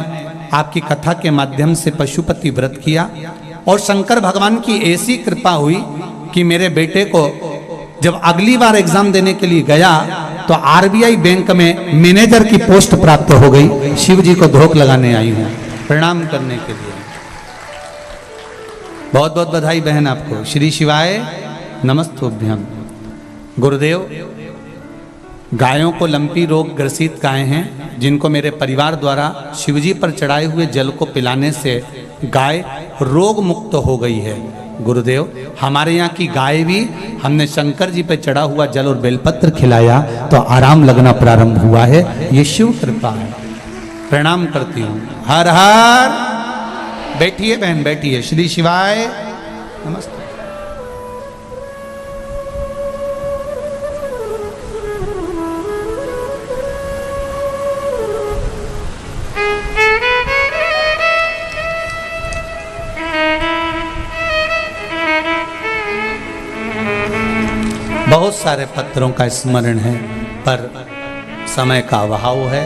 आपकी कथा के माध्यम से पशुपति व्रत किया और शंकर भगवान की ऐसी कृपा हुई कि मेरे बेटे को जब अगली बार एग्जाम देने के लिए गया तो आरबीआई बैंक में मैनेजर की पोस्ट प्राप्त हो गई। शिव जी को धोख लगाने आई हूं प्रणाम करने के लिए। बहुत बहुत बधाई बहन आपको। श्री शिवाय नमस्तुभ्यम। गुरुदेव गायों को लंपी रोग ग्रसित गाय हैं, जिनको मेरे परिवार द्वारा शिवजी पर चढ़ाए हुए जल को पिलाने से गाय रोग मुक्त हो गई है। गुरुदेव हमारे यहाँ की गाय भी हमने शंकर जी पे चढ़ा हुआ जल और बेलपत्र खिलाया तो आराम लगना प्रारंभ हुआ है। ये शिव कृपा है। प्रणाम करती हूँ। हर हर। बैठिए बहन बैठिए। श्री शिवाय नमस्ते। बहुत सारे पत्रों का स्मरण है। पर समय का अभाव है।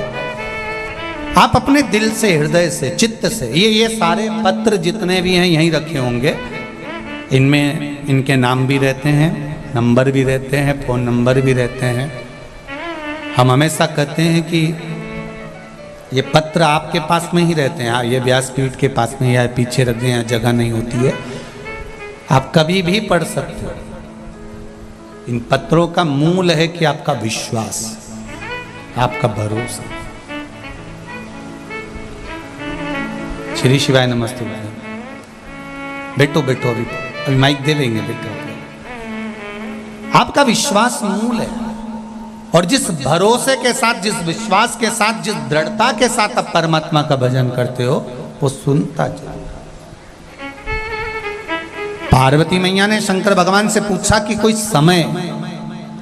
आप अपने दिल से, हृदय से, चित्त से, ये सारे पत्र जितने भी हैं यहीं रखे होंगे, इनमें इनके नाम भी रहते हैं, नंबर भी रहते हैं, फ़ोन नंबर भी रहते हैं। हम हमेशा कहते हैं कि ये पत्र आपके पास में ही रहते हैं। ये व्यासपीठ के पास में या पीछे रख दें, यहाँ जगह नहीं होती है, आप कभी भी पढ़ सकते हो। इन पत्रों का मूल है कि आपका विश्वास, आपका भरोसा। श्री शिवाय नमस्ते। बैठो बैठो, अभी माइक दे लेंगे, बैठो। आपका विश्वास मूल है, और जिस भरोसे के साथ, जिस विश्वास के साथ, जिस दृढ़ता के साथ आप परमात्मा का भजन करते हो, वो सुनता चलो। पार्वती मैया ने शंकर भगवान से पूछा कि कोई समय,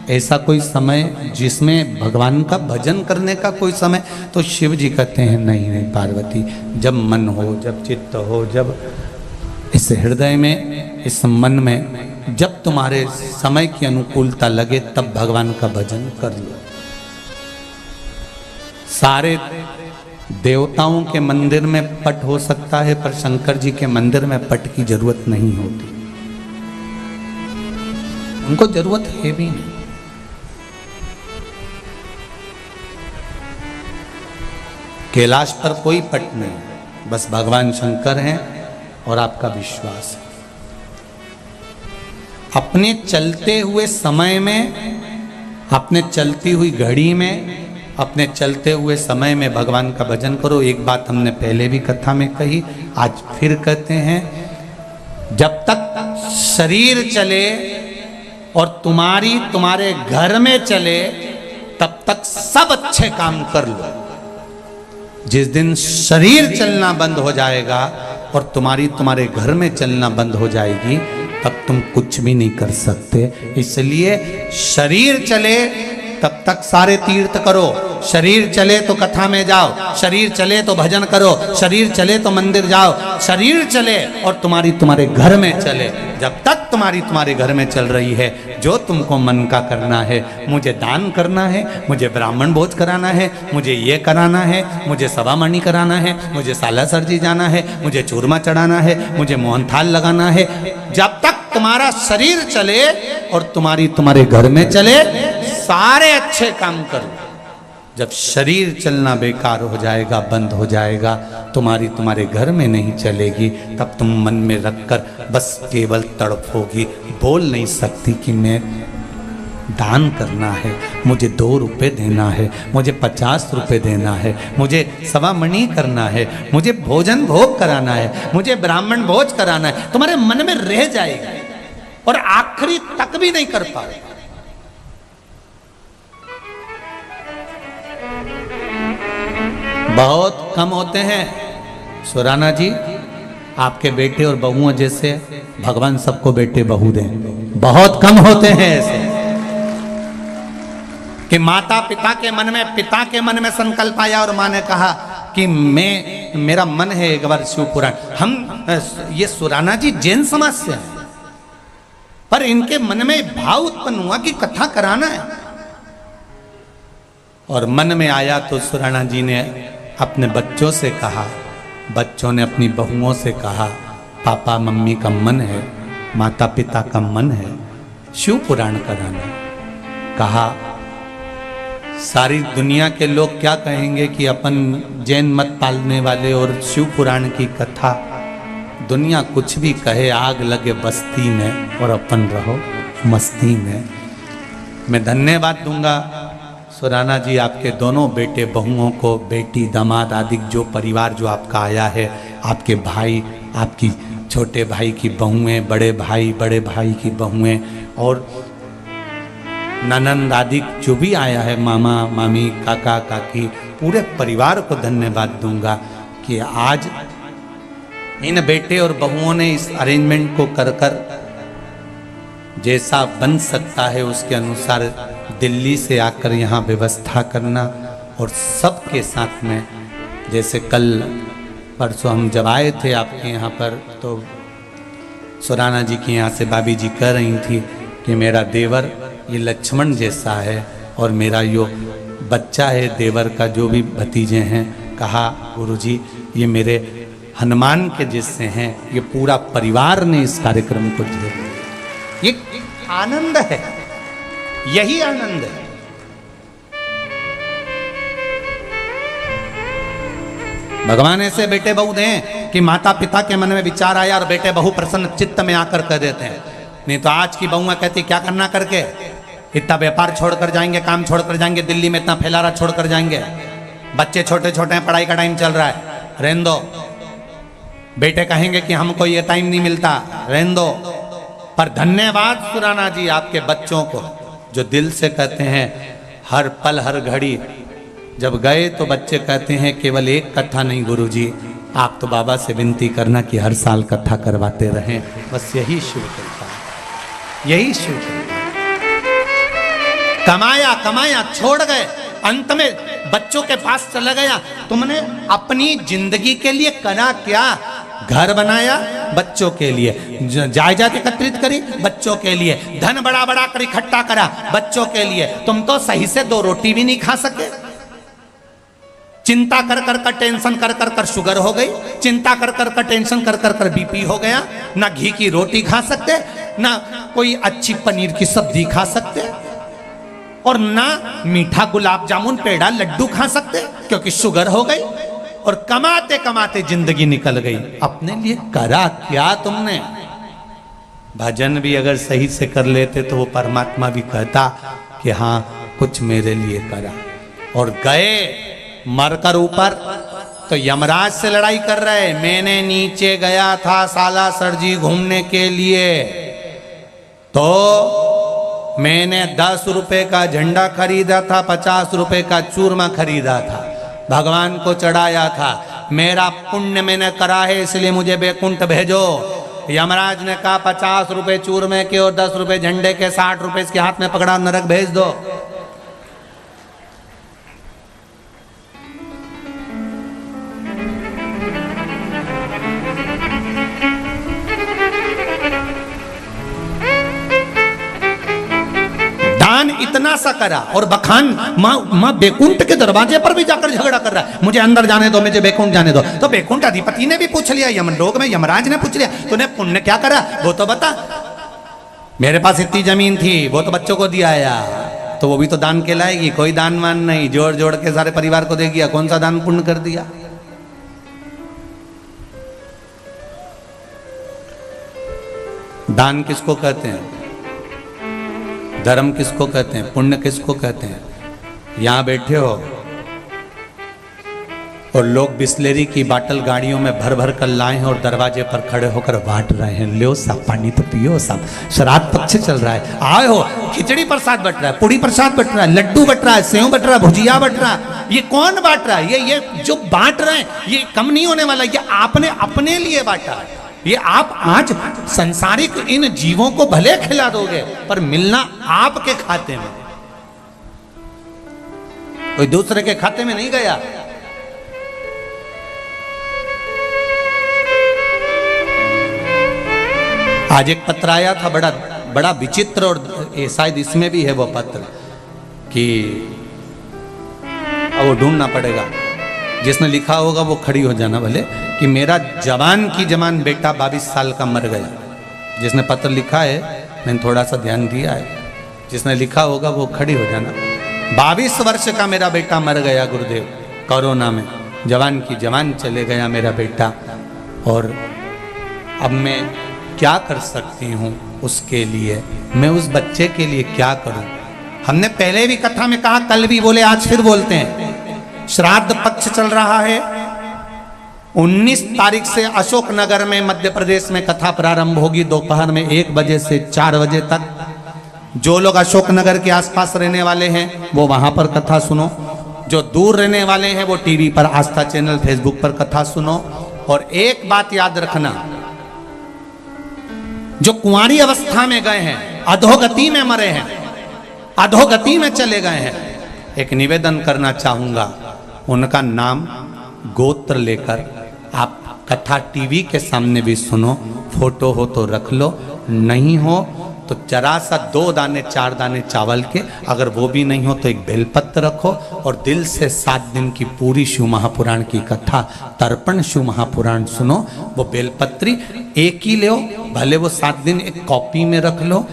ऐसा कोई समय जिसमें भगवान का भजन करने का कोई समय, तो शिव जी कहते हैं नहीं नहीं पार्वती, जब मन हो, जब चित्त हो, जब इस हृदय में, इस मन में, जब तुम्हारे समय की अनुकूलता लगे, तब भगवान का भजन कर लो। सारे देवताओं के मंदिर में पट हो सकता है, पर शंकर जी के मंदिर में पट की जरूरत नहीं होती, उनको जरूरत है भी नहीं। कैलाश पर कोई पट नहीं, बस भगवान शंकर हैं और आपका विश्वास है। अपने चलते हुए समय में, अपने चलती हुई घड़ी में, अपने चलते हुए समय में भगवान का भजन करो। एक बात हमने पहले भी कथा में कही, आज फिर कहते हैं, जब तक शरीर चले और तुम्हारे घर में चले, तब तक सब अच्छे काम कर लो। जिस दिन शरीर चलना बंद हो जाएगा और तुम्हारे घर में चलना बंद हो जाएगी, तब तुम कुछ भी नहीं कर सकते। इसलिए शरीर चले तब तक सारे तीर्थ करो, शरीर चले तो कथा में जाओ, शरीर चले तो भजन करो, शरीर चले तो मंदिर जाओ, शरीर चले और तुम्हारे घर में चले। जब तक तुम्हारे घर में चल रही है, जो तुमको मन का करना है, मुझे दान करना है, मुझे ब्राह्मण भोज कराना है, मुझे ये कराना है, मुझे सभामणि कराना है, मुझे सालासर जी जाना है, मुझे चूरमा चढ़ाना है, मुझे मोहनथाल लगाना है, जब तक तुम्हारा शरीर चले और तुम्हारे घर में चले, सारे अच्छे काम करो। जब शरीर चलना बेकार हो जाएगा, बंद हो जाएगा, तुम्हारे घर में नहीं चलेगी, तब तुम मन में रखकर बस केवल तड़पोगी, बोल नहीं सकती कि मैं दान करना है, मुझे 2 रुपए देना है, मुझे 50 रुपए देना है, मुझे सभामणि करना है, मुझे भोजन भोग कराना है, मुझे ब्राह्मण भोज कराना है। तुम्हारे मन में रह जाएगा और आखिरी तक भी नहीं कर पाओगे। बहुत कम होते हैं सुराना जी, आपके बेटे और बहुओं जैसे भगवान सबको बेटे बहू दें। बहुत कम होते हैं ऐसे कि पिता के मन में संकल्प आया और माँ ने कहा कि मेरा मन है एक बार शिव पुराण। हम ये सुराना जी जैन समाज से हैं, पर इनके मन में भाव उत्पन्न हुआ कि कथा कराना है, और मन में आया तो सुराना जी ने अपने बच्चों से कहा, बच्चों ने अपनी बहुओं से कहा, पापा मम्मी का मन है, माता पिता का मन है शिव पुराण कराना। कहा सारी दुनिया के लोग क्या कहेंगे कि अपन जैन मत पालने वाले और शिव पुराण की कथा, दुनिया कुछ भी कहे, आग लगे बस्ती में और अपन रहो मस्ती में। मैं धन्यवाद दूंगा सुराना जी आपके दोनों बेटे बहुओं को, बेटी दामाद आदि जो परिवार जो आपका आया है, आपके भाई, आपकी छोटे भाई की बहुएं, बड़े भाई की बहुएं और ननंद आदि जो भी आया है, मामा मामी काका काकी, पूरे परिवार को धन्यवाद दूंगा कि आज इन बेटे और बहुओं ने इस अरेंजमेंट को कर जैसा बन सकता है उसके अनुसार दिल्ली से आकर यहाँ व्यवस्था करना, और सबके साथ में, जैसे कल परसों हम जब आए थे आपके यहाँ पर, तो सुराना जी के यहाँ से भाभी जी कह रही थी कि मेरा देवर ये लक्ष्मण जैसा है, और मेरा यो बच्चा है देवर का, जो भी भतीजे हैं, कहा गुरुजी ये मेरे हनुमान के जिससे हैं, ये पूरा परिवार ने इस कार्यक्रम को झेल लिया। ये आनंद है, यही आनंद है। भगवान ऐसे बेटे बहू दें कि माता पिता के मन में विचार आया और बेटे बहू प्रसन्न चित्त में आकर कह देते हैं। नहीं तो आज की बहुआ कहती क्या करना करके, इतना व्यापार छोड़कर जाएंगे, काम छोड़कर जाएंगे, दिल्ली में इतना फैलारा छोड़कर जाएंगे, बच्चे छोटे छोटे हैं, पढ़ाई का टाइम चल रहा है, रहने दो। बेटे कहेंगे कि हमको ये टाइम नहीं मिलता, रहने दो। पर धन्यवाद सुराना जी आपके बच्चों को जो दिल से कहते हैं हर पल हर घड़ी। जब गए तो बच्चे कहते हैं केवल एक कथा नहीं गुरुजी, आप तो बाबा से विनती करना कि हर साल कथा करवाते रहें। बस यही शिव कृपा, यही शिव कृपा। कमाया कमाया छोड़ गए, अंत में बच्चों के पास चला गया। तुमने अपनी जिंदगी के लिए करा क्या? घर बनाया बच्चों के लिए, जायदाद एकत्रित करी बच्चों के लिए, धन बड़ा बड़ा कर इकट्ठा करा बच्चों के लिए। तुम तो सही से 2 रोटी भी नहीं खा सके। चिंता कर कर कर टेंशन कर कर कर शुगर हो गई, चिंता कर कर कर टेंशन कर कर कर बीपी हो गया। ना घी की रोटी खा सकते, ना कोई अच्छी पनीर की सब्जी खा सकते, और ना मीठा गुलाब जामुन पेड़ा लड्डू खा सकते क्योंकि शुगर हो गई। और कमाते कमाते जिंदगी निकल गई। अपने लिए करा क्या तुमने? भजन भी अगर सही से कर लेते तो वो परमात्मा भी कहता कि हाँ कुछ मेरे लिए करा। और गए मरकर ऊपर तो यमराज से लड़ाई कर रहे। मैंने नीचे गया था साला सरजी घूमने के लिए, तो मैंने 10 रुपए का झंडा खरीदा था, 50 रुपए का चूरमा खरीदा था, भगवान को चढ़ाया था। मेरा पुण्य मैंने करा है इसलिए मुझे बैकुंठ भेजो। यमराज ने कहा 50 रुपए चूरमे के और 10 रुपए झंडे के, 60 रुपए इसके हाथ में पकड़ा, नरक भेज दो। दान इतना सा करा और बखान माँ बैकुंठ के दरवाजे पर भी जाकर झगड़ा कर रहा है, मुझे अंदर जाने दो, मुझे बैकुंठ जाने दो। तो बैकुंठ अधिपति ने भी पूछ लिया, यमलोक में यमराज ने पूछ लिया, तूने पुण्य क्या करा वो तो बता। मेरे पास इतनी जमीन थी वो तो बच्चों को दिया आया, तो वो भी तो दान कहलाएगी। कोई दान मान नहीं, जोड़ जोड़ के सारे परिवार को दे दिया, कौन सा दान पुण्य कर दिया? दान किसको कहते हैं? धर्म किसको कहते हैं? पुण्य किसको कहते हैं? यहां बैठे हो और लोग बिस्लेरी की बाटल गाड़ियों में भर भर कर लाए हैं और दरवाजे पर खड़े होकर बांट रहे हैं, लो सब पानी तो पियो सब। श्राद्ध पक्ष चल रहा है, आए हो, खिचड़ी प्रसाद बट रहा है, पूड़ी प्रसाद बट रहा है, लड्डू बट रहा है, सेव बट रहा है, भुजिया बट रहा है। ये कौन बांट रहा है? ये जो बांट रहे हैं ये कम नहीं होने वाला, ये आपने अपने लिए बांटा। ये आप आज संसारिक इन जीवों को भले खिला दोगे पर मिलना आपके खाते में, कोई दूसरे के खाते में नहीं गया। आज एक पत्र आया था बड़ा बड़ा विचित्र, और शायद इसमें भी है वो पत्र कि अब वो ढूंढना पड़ेगा, जिसने लिखा होगा वो खड़ी हो जाना भले, कि मेरा जवान की जवान बेटा 22 साल का मर गया। जिसने पत्र लिखा है मैंने थोड़ा सा ध्यान दिया है, जिसने लिखा होगा वो खड़ी हो जाना। 22 वर्ष का मेरा बेटा मर गया गुरुदेव, कोरोना में। जवान की जवान चले गया मेरा बेटा, और अब मैं क्या कर सकती हूँ उसके लिए? मैं उस बच्चे के लिए क्या करूँ? हमने पहले भी कथा में कहा, कल भी बोले, आज फिर बोलते हैं। श्राद्ध पक्ष चल रहा है। 19 तारीख से अशोकनगर में मध्य प्रदेश में कथा प्रारंभ होगी दोपहर में 1 बजे से 4 बजे तक। जो लोग अशोकनगर के आसपास रहने वाले हैं वो वहां पर कथा सुनो, जो दूर रहने वाले हैं वो टीवी पर, आस्था चैनल, फेसबुक पर कथा सुनो। और एक बात याद रखना, जो कुंवारी अवस्था में गए हैं, अधोगति में मरे हैं, अधोगति में चले गए हैं, एक निवेदन करना चाहूंगा, उनका नाम गोत्र लेकर आप कथा टीवी के सामने भी सुनो। फोटो हो तो रख लो, नहीं हो तो जरा सा 2 दाने 4 दाने चावल के, अगर वो भी नहीं हो तो एक बेलपत्र रखो और दिल से 7 दिन की पूरी शिव महापुराण की कथा, तर्पण शिव महापुराण सुनो। वो बेलपत्री एक ही ले, भले वो 7 दिन एक कॉपी में रख लो,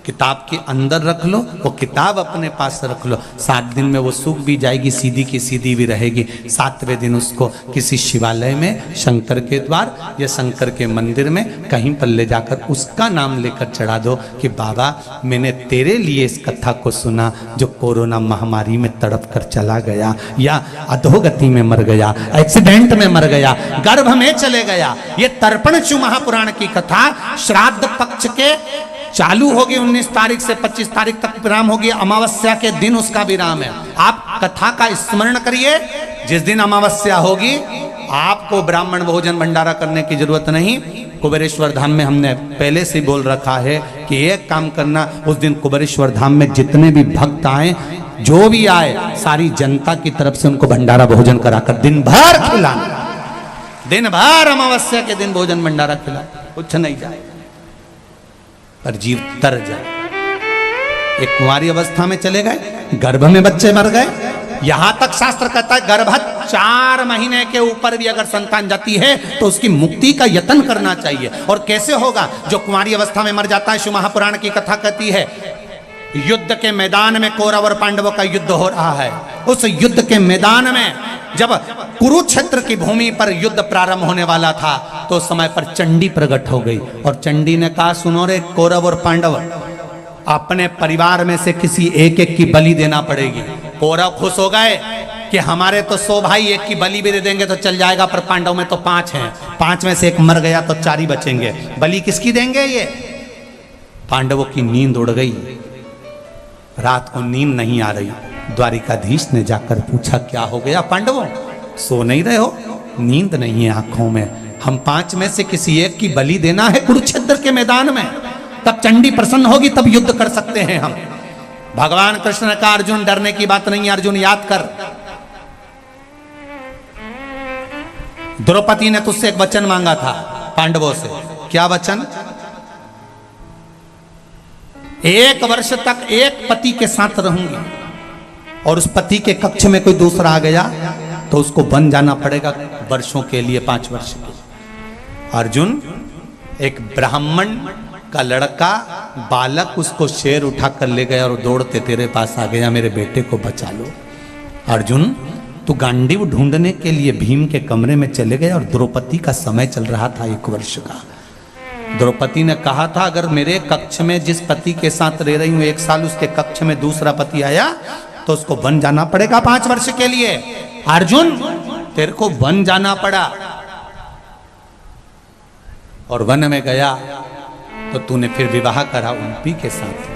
किताब के अंदर रख लो, वो किताब अपने पास रख लो। 7 दिन में वो सूख भी जाएगी, सीधी की सीधी भी रहेगी। 7वें दिन उसको किसी शिवालय में, शंकर के द्वार या शंकर के मंदिर में कहीं पर ले जाकर उसका नाम लेकर चढ़ा दो कि बाबा मैंने तेरे लिए इस कथा को सुना, जो कोरोना महामारी में तड़प कर चला गया, या अधोगति में मर गया, एक्सीडेंट में मर गया, गर्भ में चले गया। ये तर्पण शिव महापुराण की कथा श्राद्ध पक्ष के चालू होगी 19 तारीख से 25 तारीख तक विराम होगी। अमावस्या के दिन उसका विराम है। आप कथा का स्मरण करिए। जिस दिन अमावस्या होगी आपको ब्राह्मण भोजन भंडारा करने की जरूरत नहीं। कुबेरेश्वर धाम में हमने पहले से बोल रखा है कि एक काम करना, उस दिन कुबेरेश्वर धाम में जितने भी भक्त आए, जो भी आए, सारी जनता की तरफ से उनको भंडारा भोजन कराकर दिन भर खिलाना। दिन भर अमावस्या के दिन भोजन भंडारा खिला, कुछ नहीं जाए पर जीव तर जाए। एक कुंवारी अवस्था में चले गए, गर्भ में बच्चे मर गए। यहां तक शास्त्र कहता है गर्भस्थ 4 महीने के ऊपर भी अगर संतान जाती है तो उसकी मुक्ति का यत्न करना चाहिए। और कैसे होगा? जो कुंवारी अवस्था में मर जाता है, शिव महापुराण की कथा कहती है युद्ध के मैदान में कौरव और पांडवों का युद्ध हो रहा है। उस युद्ध के मैदान में जब कुरुक्षेत्र की भूमि पर युद्ध प्रारंभ होने वाला था तो उस समय पर चंडी प्रकट हो गई और चंडी ने कहा, सुनो रे कौरव और पांडव, अपने परिवार में से किसी एक एक की बलि देना पड़ेगी। कौरव खुश हो गए कि हमारे तो 100 भाई, एक की बलि भी दे देंगे तो चल जाएगा, पर पांडव में तो 5 हैं, 5 में से एक मर गया तो 4 ही बचेंगे, बलि किसकी देंगे? ये पांडवों की नींद उड़ गई, रात को नींद नहीं आ रही। द्वारिकाधीश ने जाकर पूछा, क्या हो गया पांडवों, सो नहीं रहे हो? नींद नहीं है आंखों में। हम 5 में से किसी एक की बलि देना है कुरुक्षेत्र के मैदान में, तब चंडी प्रसन्न होगी, तब युद्ध कर सकते हैं हम। भगवान कृष्ण ने कहा, अर्जुन डरने की बात नहीं है, अर्जुन याद कर, द्रौपदी ने तुझसे एक वचन मांगा था पांडवों से। क्या वचन? 1 वर्ष तक एक पति के साथ रहूंगी और उस पति के कक्ष में कोई दूसरा आ गया तो उसको बन जाना पड़ेगा वर्षों के लिए, 5 वर्ष के। अर्जुन, एक ब्राह्मण का लड़का बालक उसको शेर उठा कर ले गया और दौड़ते तेरे पास आ गया, मेरे बेटे को बचा लो। अर्जुन, तू गांडीव ढूंढने के लिए भीम के कमरे में चले गए और द्रौपदी का समय चल रहा था 1 वर्ष का। द्रौपदी ने कहा था, अगर मेरे कक्ष में जिस पति के साथ रह रही हूं 1 साल, उसके कक्ष में दूसरा पति आया तो उसको वन जाना पड़ेगा 5 वर्ष के लिए। अर्जुन, तेरे को वन जाना पड़ा और वन में गया तो तूने फिर विवाह करा उनपी के साथ।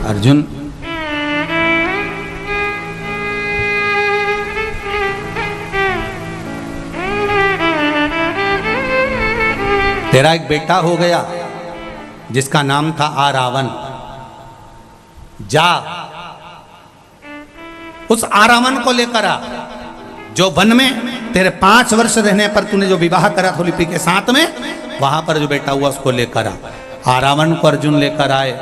अर्जुन, तेरा एक बेटा हो गया जिसका नाम था आरावन। जा उस आरावन को लेकर आ, जो वन में तेरे 5 वर्ष रहने पर तूने जो विवाह करा था लिपि के साथ में, वहां पर जो बेटा हुआ उसको लेकर आ। आरावन को अर्जुन लेकर आए।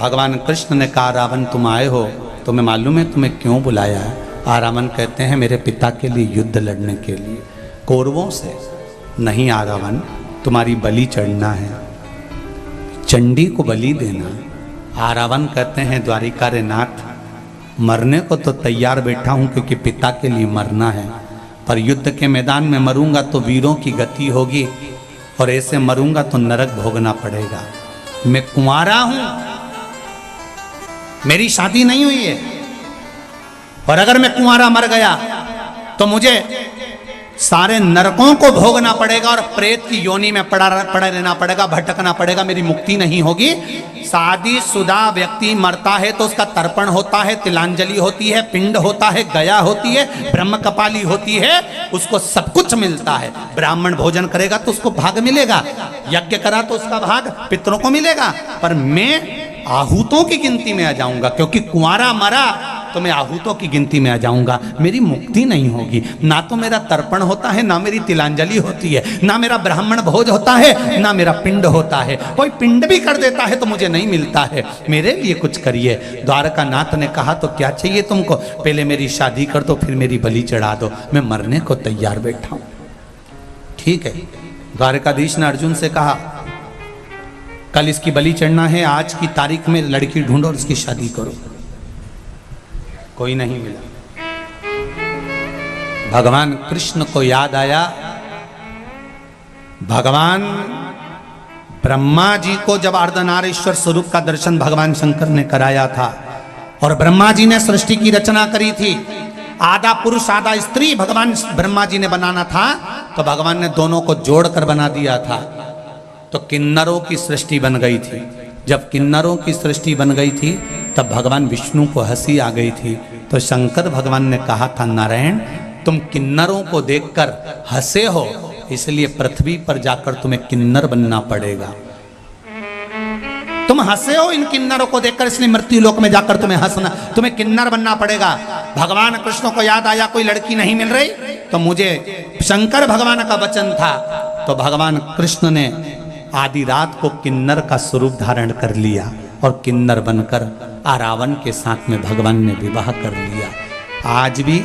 भगवान कृष्ण ने कहा, रावण तुम आए हो, तुम्हें मालूम है तुम्हें क्यों बुलाया है? आरावन कहते हैं, मेरे पिता के लिए युद्ध लड़ने के लिए, कौरवों से। नहीं आरावन, तुम्हारी बलि चढ़ना है, चंडी को बलि देना। आरावन कहते हैं, द्वारिका रे नाथ, मरने को तो तैयार बैठा हूं क्योंकि पिता के लिए मरना है, पर युद्ध के मैदान में मरूंगा तो वीरों की गति होगी और ऐसे मरूंगा तो नरक भोगना पड़ेगा। मैं कुंवारा हूं, मेरी शादी नहीं हुई है, और अगर मैं कुंवारा मर गया तो मुझे सारे नरकों को भोगना पड़ेगा और प्रेत की योनि में पड़ा रहना पड़ेगा, भटकना पड़ेगा, मेरी मुक्ति नहीं होगी। शादीशुदा व्यक्ति मरता है तो उसका तर्पण होता है, तिलांजलि होती है, पिंड होता है, गया होती है, ब्रह्म कपाली होती है, उसको सब कुछ मिलता है। ब्राह्मण भोजन करेगा तो उसको भाग मिलेगा, यज्ञ करा तो उसका भाग पितरों को मिलेगा, पर मैं आहूतों की गिनती में आ जाऊंगा क्योंकि कुंवारा मरा तो मैं आहूतों की गिनती में आ जाऊंगा, मेरी मुक्ति नहीं होगी। ना तो मेरा तर्पण होता है, ना मेरी तिलांजलि होती है, ना मेरा ब्राह्मण भोज होता है, ना मेरा पिंड होता है। कोई पिंड भी कर देता है तो मुझे नहीं मिलता है। मेरे लिए कुछ करिए। द्वारका नाथ ने कहा तो क्या चाहिए तुमको? पहले मेरी शादी कर दो, फिर मेरी बलि चढ़ा दो, मैं मरने को तैयार बैठा हूं। ठीक है। द्वारकाधीश ने अर्जुन से कहा कल इसकी बलि चढ़ना है, आज की तारीख में लड़की ढूंढो और इसकी शादी करो। कोई नहीं मिला। भगवान कृष्ण को याद आया, भगवान ब्रह्मा जी को जब अर्धनारीश्वर स्वरूप का दर्शन भगवान शंकर ने कराया था और ब्रह्मा जी ने सृष्टि की रचना करी थी, आधा पुरुष आधा स्त्री भगवान ब्रह्मा जी ने बनाना था, तो भगवान ने दोनों को जोड़कर बना दिया था। तो किन्नरों की सृष्टि बन गई थी। जब किन्नरों की सृष्टि बन गई थी तब भगवान विष्णु को हंसी आ गई थी। तो शंकर भगवान ने कहा था, नारायण तुम किन्नरों को देखकर हंसे हो, इसलिए पृथ्वी पर जाकर तुम्हें किन्नर बनना पड़ेगा। तुम हंसे हो इन किन्नरों को देखकर, इसलिए मृत्यु लोक में जाकर तुम्हें किन्नर बनना पड़ेगा। भगवान कृष्ण को याद आया कोई लड़की नहीं मिल रही, तो मुझे शंकर भगवान का वचन था, तो भगवान कृष्ण ने आधी रात को किन्नर का स्वरूप धारण कर लिया और किन्नर बनकर आरावन के साथ में भगवान ने विवाह कर लिया। आज भी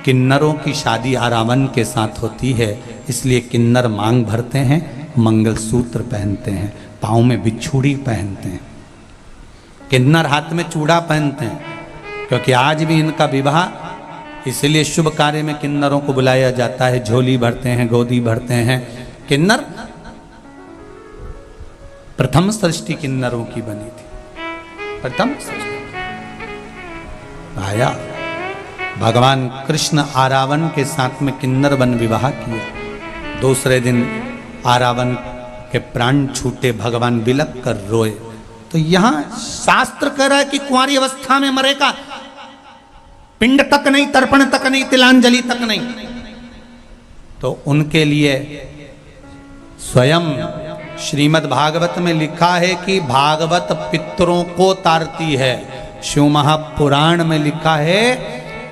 किन्नरों की शादी आरावन के साथ होती है, इसलिए किन्नर मांग भरते हैं, मंगलसूत्र पहनते हैं, पाँव में बिछुड़ी पहनते हैं, किन्नर हाथ में चूड़ा पहनते हैं, क्योंकि आज भी इनका विवाह, इसलिए शुभ कार्य में किन्नरों को बुलाया जाता है। झोली भरते हैं, गोदी भरते हैं। किन्नर प्रथम सृष्टि किन्नरों की बनी थी, प्रथम सृष्टि। आया भगवान कृष्ण आरावन के साथ में किन्नर बन विवाह किया। दूसरे दिन आरावन के प्राण छूटे, भगवान बिलक कर रोए। तो यहां शास्त्र कह रहा है कि कुंवारी अवस्था में मरेगा, पिंड तक नहीं, तर्पण तक नहीं, तिलांजलि तक नहीं। तो उनके लिए स्वयं श्रीमद् भागवत में लिखा है कि भागवत पितरों को तारती है। शिव महापुराण में लिखा है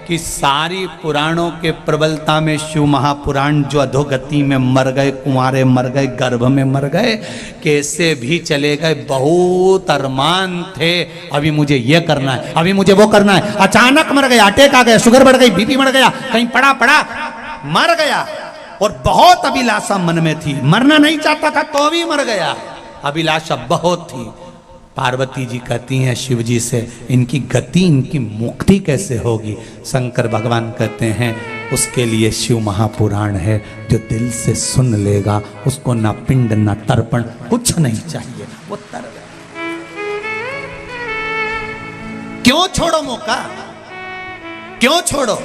कि सारी पुराणों के प्रबलता में शिव महापुराण जो अधोगति में मर गए, कुंवारे मर गए, गर्भ में मर गए, कैसे भी चले गए, बहुत अरमान थे, अभी मुझे ये करना है, अभी मुझे वो करना है, अचानक मर गया, अटैक आ गया, शुगर बढ़ गई, बीपी बढ़ गया, कहीं पड़ा मर गया। और बहुत अभिलाषा मन में थी, मरना नहीं चाहता था तो भी मर गया, अभिलाषा बहुत थी। पार्वती जी कहती हैं शिव जी से, इनकी गति, इनकी मुक्ति कैसे होगी? शंकर भगवान कहते हैं उसके लिए शिव महापुराण है, जो दिल से सुन लेगा उसको ना पिंड ना तर्पण कुछ नहीं चाहिए, वो तर गया। क्यों छोड़ो मौका, क्यों छोड़ो?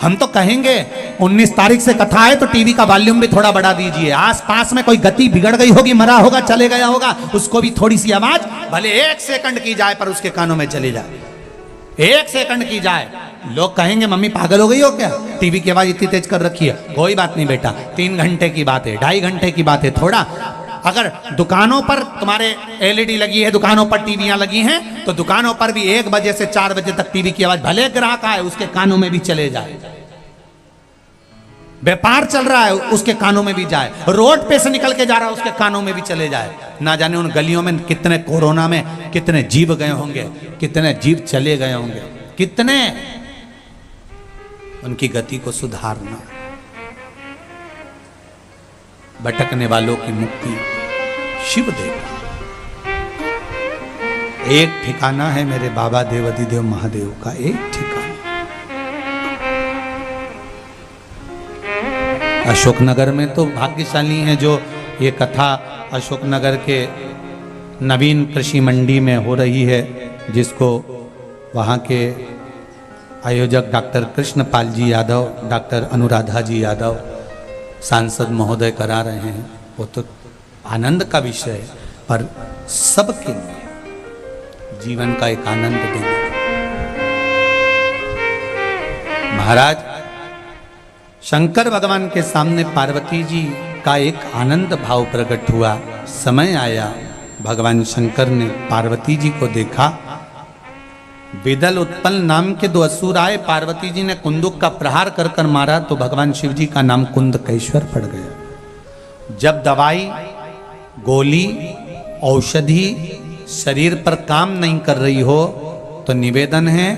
हम तो कहेंगे 19 तारीख से कथा है तो टीवी का वॉल्यूम भी थोड़ा बढ़ा दीजिए। आसपास में कोई गति बिगड़ गई होगी, मरा होगा, चले गया होगा, उसको भी थोड़ी सी आवाज भले 1 सेकंड की जाए पर उसके कानों में चली जाए, 1 सेकंड की जाए। लोग कहेंगे मम्मी पागल हो गई हो क्या, टीवी की आवाज इतनी तेज कर रखी है। कोई बात नहीं बेटा, 3 घंटे की बात है, 2.5 घंटे की बात है। थोड़ा अगर दुकानों पर तुम्हारे एलईडी लगी है, दुकानों पर टीवियां लगी हैं, तो दुकानों पर भी 1 बजे से 4 बजे तक टीवी की आवाज भले ग्राहक आए उसके कानों में भी चले जाए। व्यापार चल रहा है उसके कानों में भी जाए, रोड पे से निकल के जा रहा है उसके कानों में भी चले जाए। ना जाने उन गलियों में कितने कोरोना में कितने जीव गए होंगे, कितने जीव चले गए होंगे, कितने। उनकी गति को सुधारना, भटकने वालों की मुक्ति शिव देगा। एक ठिकाना है मेरे बाबा देवाधिदेव महादेव का, एक ठिकाना अशोकनगर में। तो भाग्यशाली हैं जो ये कथा अशोकनगर के नवीन कृषि मंडी में हो रही है, जिसको वहाँ के आयोजक डॉक्टर कृष्णपाल जी यादव, डॉक्टर अनुराधा जी यादव सांसद महोदय करा रहे हैं। वो तो आनंद का विषय है, पर सबके लिए जीवन का एक आनंद देना। महाराज शंकर भगवान के सामने पार्वती जी का एक आनंद भाव प्रकट हुआ। समय आया, भगवान शंकर ने पार्वती जी को देखा विदल उत्पल नाम के 2 असुर आए, पार्वती जी ने कुंदुक का प्रहार कर कर मारा तो भगवान शिव जी का नाम कुंदकेश्वर पड़ गया। जब दवाई, गोली, औषधि शरीर पर काम नहीं कर रही हो तो निवेदन है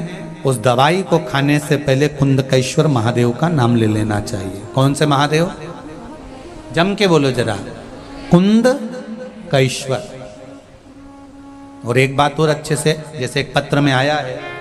उस दवाई को खाने से पहले कुंदकेश्वर महादेव का नाम ले लेना चाहिए। कौन से महादेव? जम के बोलो जरा, कुंदकेश्वर। और एक बात और अच्छे से, जैसे एक पत्र में आया है,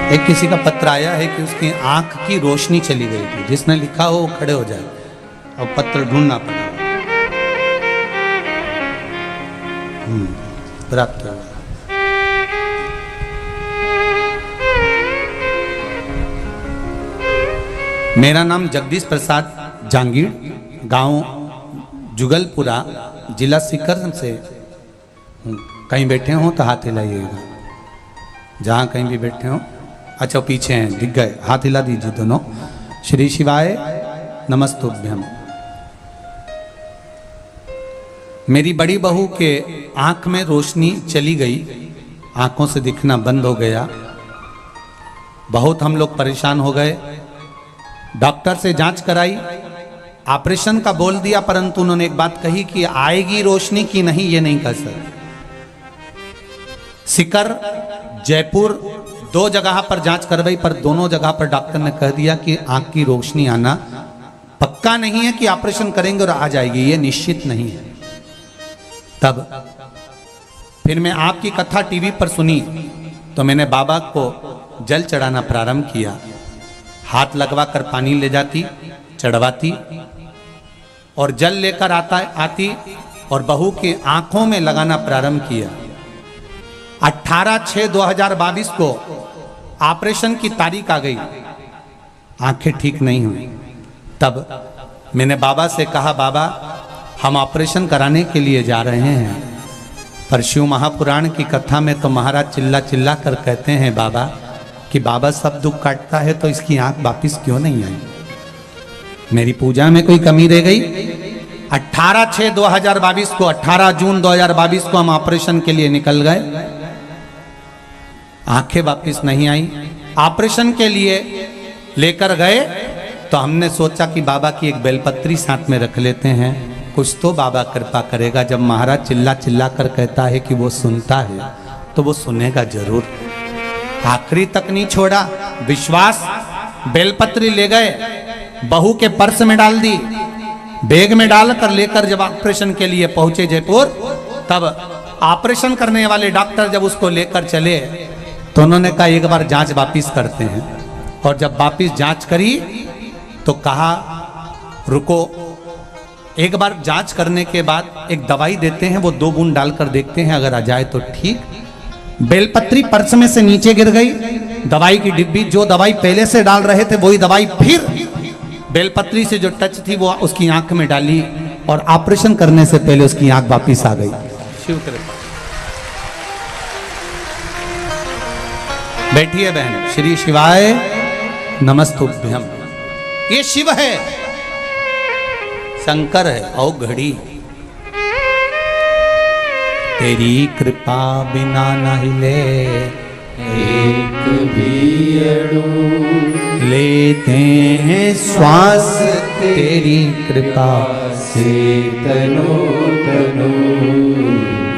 एक किसी का पत्र आया है कि उसकी आंख की रोशनी चली गई थी। जिसने लिखा हो वो खड़े हो जाए, और पत्र ढूंढना पड़ा। प्राप्त हुआ। मेरा नाम जगदीश प्रसाद जांगीर, गांव जुगलपुरा, जिला सीकर से हूँ। कहीं बैठे हो तो हाथ हिलाइएगा, जहाँ कहीं भी बैठे हो। अच्छा पीछे हैं, दिख गए, हाथ हिला दीजिए दोनों। श्री शिवाय नमस्तुभ्यम। मेरी बड़ी बहू के आंख में रोशनी चली गई, आंखों से दिखना बंद हो गया। बहुत हम लोग परेशान हो गए, डॉक्टर से जांच कराई, ऑपरेशन का बोल दिया, परंतु उन्होंने एक बात कही कि आएगी रोशनी कि नहीं ये नहीं कह सकते। सीकर, जयपुर 2 जगह पर जांच करवाई, पर दोनों जगह पर डॉक्टर ने कह दिया कि आंख की रोशनी आना पक्का नहीं है कि ऑपरेशन करेंगे और आ जाएगी, ये निश्चित नहीं है। तब फिर मैं आपकी कथा टीवी पर सुनी तो मैंने बाबा को जल चढ़ाना प्रारंभ किया। हाथ लगवा कर पानी ले जाती, चढ़वाती और जल लेकर आती और बहू की आंखों में लगाना प्रारंभ किया। 18/6/2022 को ऑपरेशन की तारीख आ गई, आंखें ठीक नहीं हुई। तब मैंने बाबा से कहा, बाबा हम ऑपरेशन कराने के लिए जा रहे हैं, पर शिव महापुराण की कथा में तो महाराज चिल्ला चिल्ला कर कहते हैं बाबा कि बाबा सब दुख काटता है, तो इसकी आंख वापिस क्यों नहीं आई? मेरी पूजा में कोई कमी रह गई? 18/6/2022 को, 18 जून 2022 को हम ऑपरेशन के लिए निकल गए, आंखें वापिस नहीं आई। ऑपरेशन के लिए लेकर गए तो हमने सोचा कि बाबा की एक बेलपत्री साथ में रख लेते हैं, कुछ तो बाबा कृपा करेगा। जब महाराज चिल्ला चिल्ला कर कहता है कि वो सुनता है तो वो सुनेगा जरूर। आखिरी तक नहीं छोड़ा, विश्वास। बेलपत्री ले गए, बहू के पर्स में डाल दी, बैग में डालकर लेकर जब ऑपरेशन के लिए पहुंचे जयपुर, तब ऑपरेशन करने वाले डॉक्टर जब उसको लेकर चले तो उन्होंने कहा एक बार जांच वापिस करते हैं। और जब वापिस जांच करी तो कहा रुको, एक बार जांच करने के बाद एक दवाई देते हैं, वो 2 बूंद डालकर देखते हैं, अगर आ जाए तो ठीक। बेलपत्री पर्स में से नीचे गिर गई, दवाई की डिब्बी, जो दवाई पहले से डाल रहे थे वही दवाई फिर बेलपत्री से जो टच थी वो उसकी आंख में डाली और ऑपरेशन करने से पहले उसकी आंख वापिस आ गई। शिव कृपा। बैठिए बहन। श्री शिवाय नमस्तुभ्यम। ये शिव है, शंकर है, और घड़ी तेरी कृपा बिना नहीं ले एक भी अणु लेते हैं श्वास, तेरी कृपा से तनो तनो।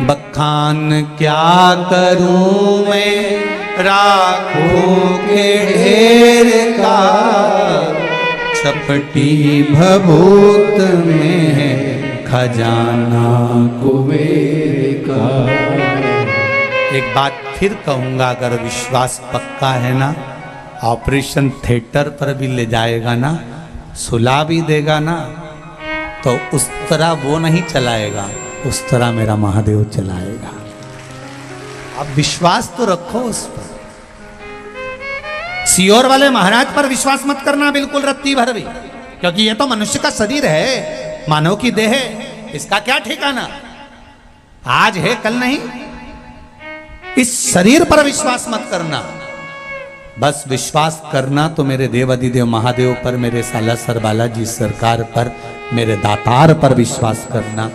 बखान क्या करूं मैं राखों के ढेर का, छपटी भभूत में है खजाना कुबेर का। एक बात फिर कहूंगा, अगर विश्वास पक्का है ना, ऑपरेशन थिएटर पर भी ले जाएगा ना, सुला भी देगा ना, तो उस तरह वो नहीं चलाएगा, उस तरह मेरा महादेव चलाएगा। आप विश्वास तो रखो उस पर। सियोर वाले महाराज पर विश्वास मत करना बिल्कुल रत्ती भर भी, क्योंकि ये तो मनुष्य का शरीर है, मानव की देह है, इसका क्या ठिकाना, आज है कल नहीं। इस शरीर पर विश्वास मत करना, बस विश्वास करना तो मेरे देव अधिदेव महादेव पर, मेरे सालासर बालाजी सरकार पर, मेरे दातार पर विश्वास करना।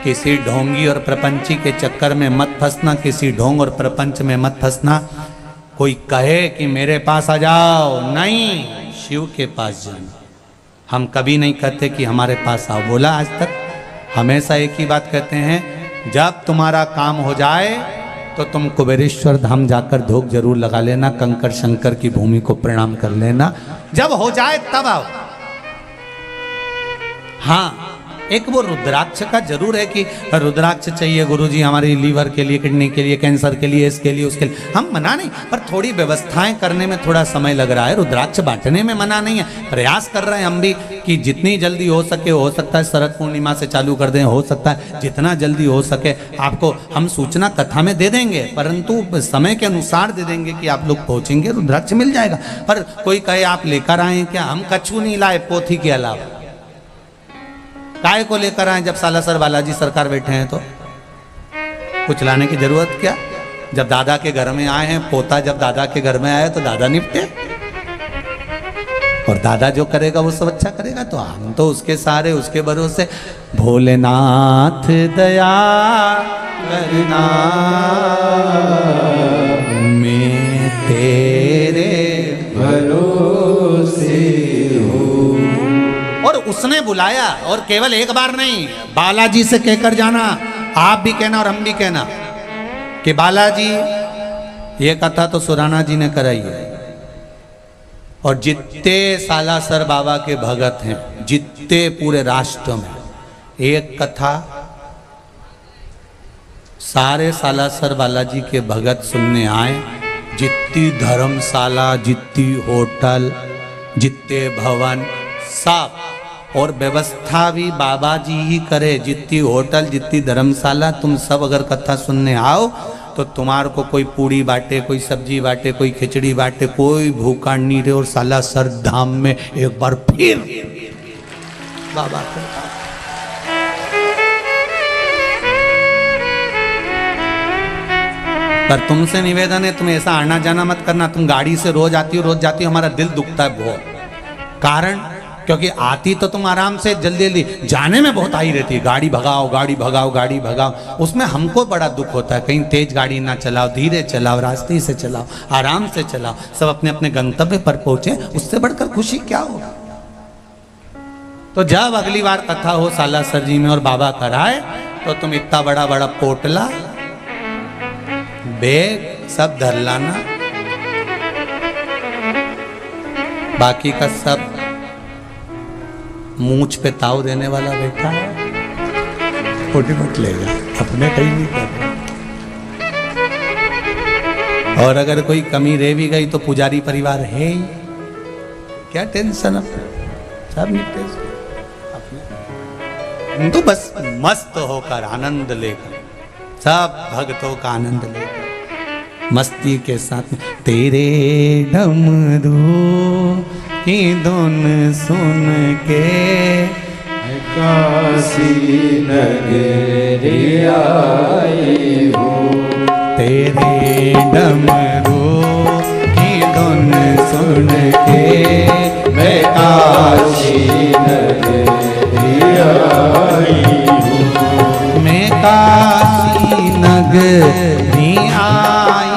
किसी ढोंगी और प्रपंची के चक्कर में मत फंसना, किसी ढोंग और प्रपंच में मत फंसना। कोई कहे कि मेरे पास आ जाओ, नहीं, शिव के पास जाना। हम कभी नहीं कहते कि हमारे पास आओ, बोला आज तक? हमेशा एक ही बात कहते हैं, जब तुम्हारा काम हो जाए तो तुम कुबेरेश्वर धाम जाकर धूप जरूर लगा लेना, कंकर शंकर की भूमि को प्रणाम कर लेना, जब हो जाए तब आओ। हाँ, एक वो रुद्राक्ष का जरूर है कि रुद्राक्ष चाहिए गुरुजी हमारी लीवर के लिए, किडनी के लिए, कैंसर के लिए, इसके लिए, उसके लिए। हम मना नहीं, पर थोड़ी व्यवस्थाएं करने में थोड़ा समय लग रहा है। रुद्राक्ष बांटने में मना नहीं है, प्रयास कर रहे हैं हम भी कि जितनी जल्दी हो सके, हो सकता है शरद पूर्णिमा से चालू कर दें, हो सकता है जितना जल्दी हो सके आपको हम सूचना कथा में दे देंगे, परंतु समय के अनुसार दे देंगे कि आप लोग पहुंचेंगे, रुद्राक्ष मिल जाएगा। पर कोई कहे आप लेकर आए क्या, हम कछु नहीं लाए पोथी के अलावा। काय को लेकर आए जब सालासर बालाजी सरकार बैठे हैं तो कुछ लाने की जरूरत क्या। जब दादा के घर में आए हैं, पोता जब दादा के घर में आया तो दादा निपटे, और दादा जो करेगा वो सब अच्छा करेगा, तो हम तो उसके सहारे, उसके भरोसे। भोलेनाथ दया करना मैं तेरे भरोसे हूँ। और उसने बुलाया, और केवल एक बार नहीं, बालाजी से कहकर जाना, आप भी कहना और हम भी कहना कि बालाजी ये कथा तो सुराना जी ने कराई है, और जितने सालासर बाबा के भगत हैं, जितने पूरे राष्ट्र में, एक कथा सारे सालासर बालाजी के भगत सुनने आए। जितनी धर्मशाला, जितनी होटल, जितने भवन, सब, और व्यवस्था भी बाबा जी ही करे। जितनी होटल, जितनी धर्मशाला, तुम सब अगर कथा सुनने आओ तो तुम्हारे को कोई पूड़ी बांटे, कोई सब्जी बांटे, कोई खिचड़ी बांटे, कोई भूखा नहीं रहे। और सालासर धाम में एक बार फिर बाबा को पर तुमसे निवेदन है, तुम ऐसा आना जाना मत करना। तुम गाड़ी से रोज आती हो, हमारा दिल दुखता है बहुत। कारण क्योंकि आती तो तुम आराम से जल्दी जल्दी, जाने में बहुत आई रहती है, गाड़ी भगाओ, गाड़ी भगाओ, गाड़ी भगाओ। उसमें हमको बड़ा दुख होता है। कहीं तेज गाड़ी ना चलाओ, धीरे चलाओ, रास्ते से चलाओ, आराम से चलाओ, सब अपने अपने गंतव्य पर पहुंचे। उससे बढ़कर खुशी क्या हो। तो जब अगली बार कथा हो सालासर जी में और बाबा कराए, तो तुम इतना बड़ा बड़ा पोटला, बैग सब धर लाना, बाकी का सब मूंछ पे ताव देने वाला बैठा है, फोटी मत लेगा, अपने कहीं नहीं कर रहा। और अगर कोई कमी रह भी गई तो पुजारी परिवार है ही, क्या टेंशन है, सब निपटे अपने। तो बस मस्त होकर आनंद लेकर, सब भक्तों का आनंद लेकर मस्ती के साथ में, तेरे डमरू की धुन सुन के काशी नगरी आई हूँ। तेरे डमरू की धुन सुन के मैं काशी नगरी आई हूँ। मैं काशी नगरी आई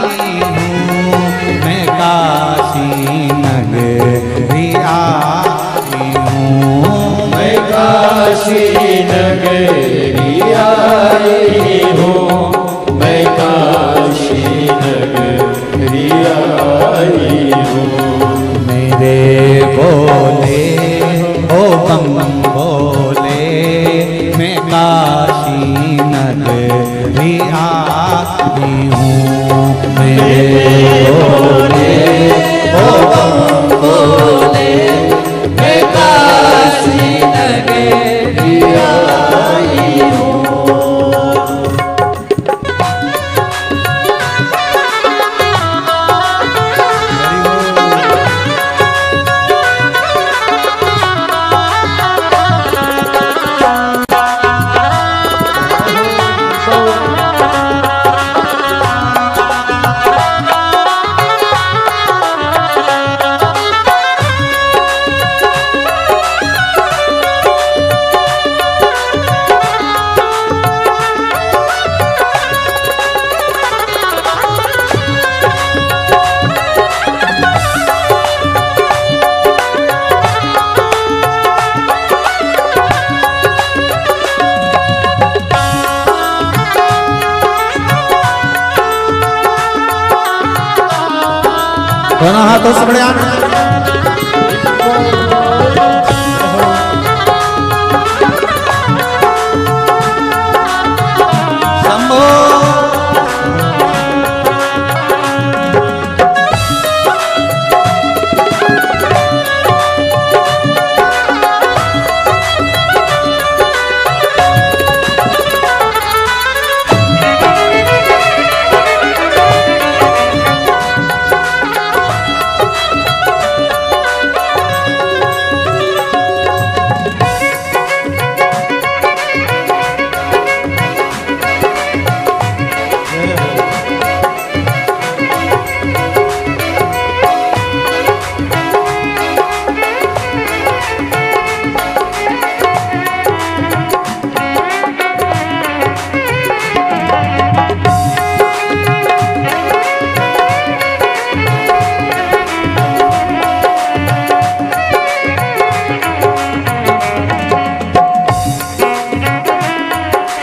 हूँ, मैं काशी नगरी आई हूँ, मैं काशी नगरी आई हूँ। मैं काशी नगरी आई हूँ। मेरे बोले ओ बम बोले, मैं काशी नगरी आई हूँ। मेरे बोले ओ बम बोले, मैं काशी नगरी दोनों हाथों से बड़े आनंद शंभो।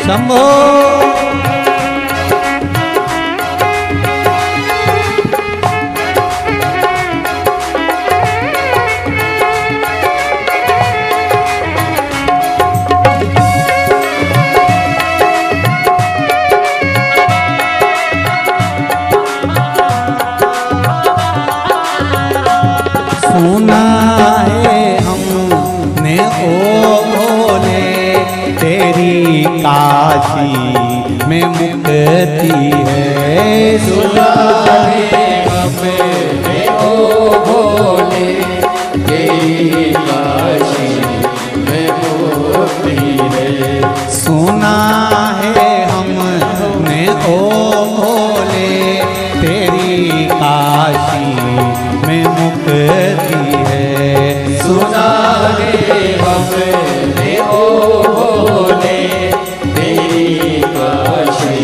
शंभो। सुना है हमने ओ भोले तेरी काशी में मुक्ति है। सुना है हमने ओ भोले तेरी काशी में मुक्ति है। सुना है हमने ओ भोले तेरी काशी में मुक्ति है। सुना है हमने ओ भोले तेरी काशी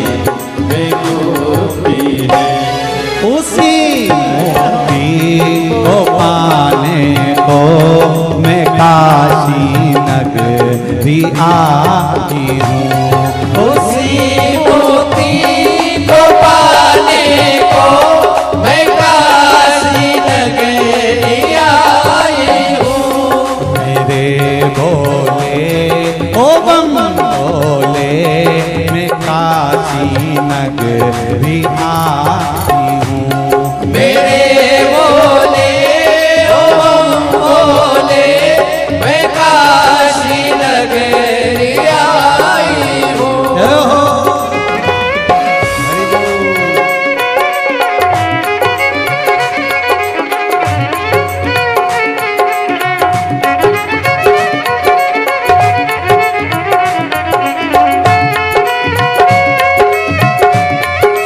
में मुक्ति है। उसी मुक्ति को पाने को मैं काशी नगरी आई हूँ। उसी मुक्ति को पाने को मैं काशी नगरी आई हूँ। मेरे भोले ओ बम भोले मैं काशी नगरी आई हूँ। मेरे भोले ओ भोले मैं काशी नगरी आई हूँ। जय हो।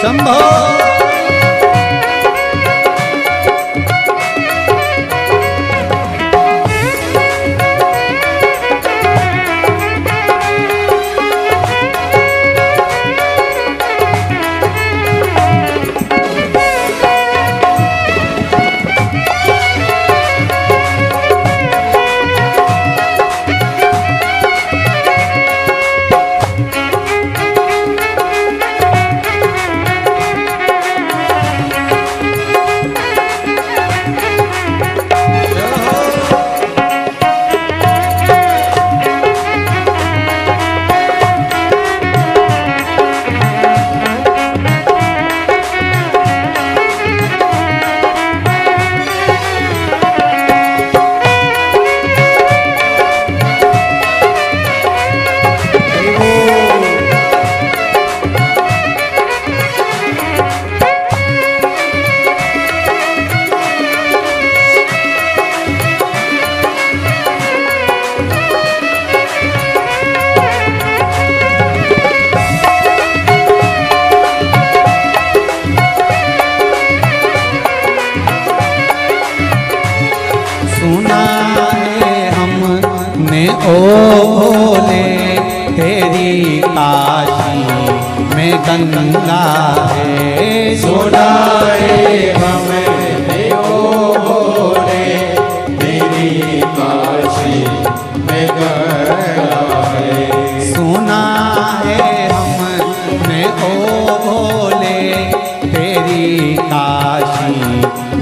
शंभो। ओ भोले तेरी काशी में गंगा है। सुना है हमें ओ भोले तेरी काशी में गंगा है। सुना है हमने ओ भोले तेरी काशी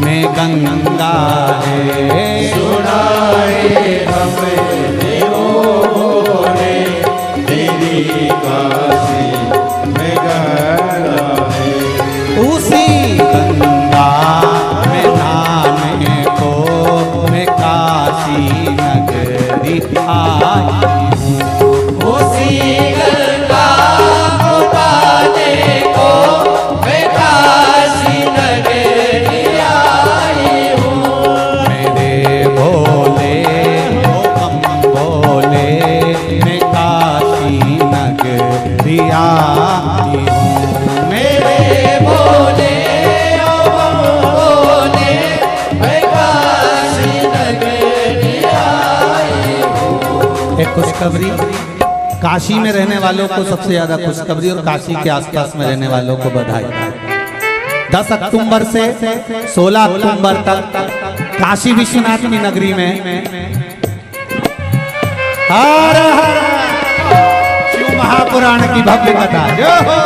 में में गंगा है। सुनाए हमने ओरे तेरी काशी में गंगा है। उसी गंगा में नहाने को मैं काशी नगरी आई हूँ। उसी गंगा को पाने को मैं काशी नगरी आई हूँ। मेरे भोले ओ बम भोले मैं काशी नगरी आई हूँ। मेरे भोले ओ भोले मैं काशी नगरी आई हूँ। एक खुशखबरी, काशी में रहने वालों को सबसे ज्यादा खुशखबरी और काशी के आसपास में रहने वालों को बधाई। 10 अक्टूबर से 16 अक्टूबर तक काशी विश्वनाथ की नगरी में हर हर शिव महापुराण की भव्य कथा जो हो।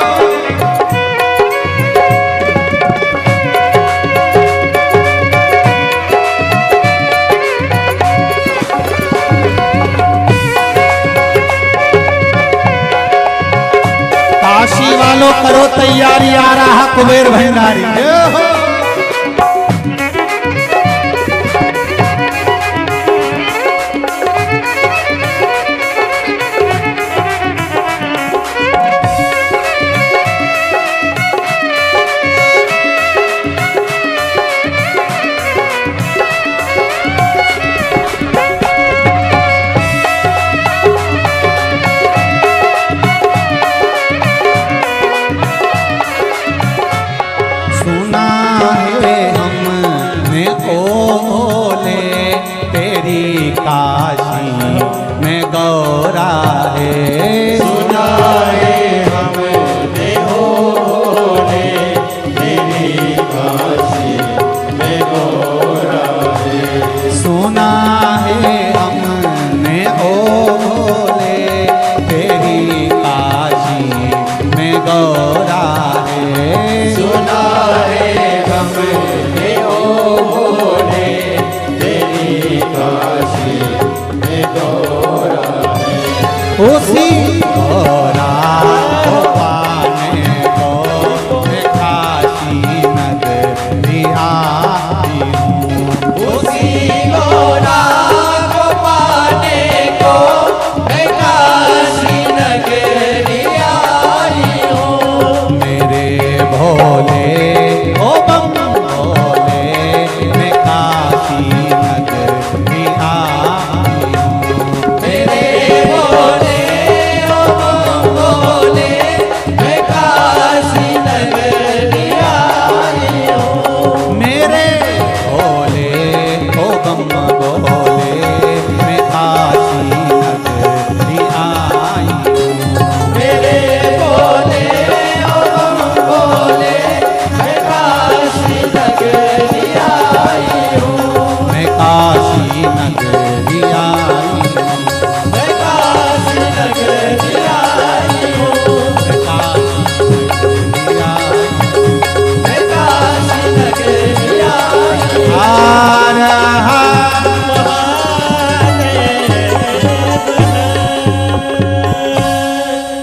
काशी वालों करो तैयारी, आ रहा कुबेर भंडारी। सुना है हमने ओ भोले तेरी काशी में गौरा है। सुना है हमने ओ भोले तेरी काशी में गौरा है। सुना है हमने ओ भोले तेरी काशी में गौरा है। सुना है हमने ओ भोले तेरी काशी में गौरा है। उसी गौरा को पाने को मैं काशी नगरी आई हूँ। उसी गौरा को पाने को मैं काशी नगरी आई हूँ। मेरे भोले ओ बम भोले मैं काशी नगरी आई हूँ। मेरे भोले ओ भोले मैं काशी नगरी आई हूँ। मेरे भोले ओ बम भोले मैं काशी नगरी आई हूँ। मेरे भोले ओ भोले मैं काशी नगरी आई हूँ। मैं काशी नगरी आई हूँ। मैं काशी नगरी आई हूँ। मैं काशी नगरी आई हूँ। मैं काशी नगरी आई हूँ। आ रहा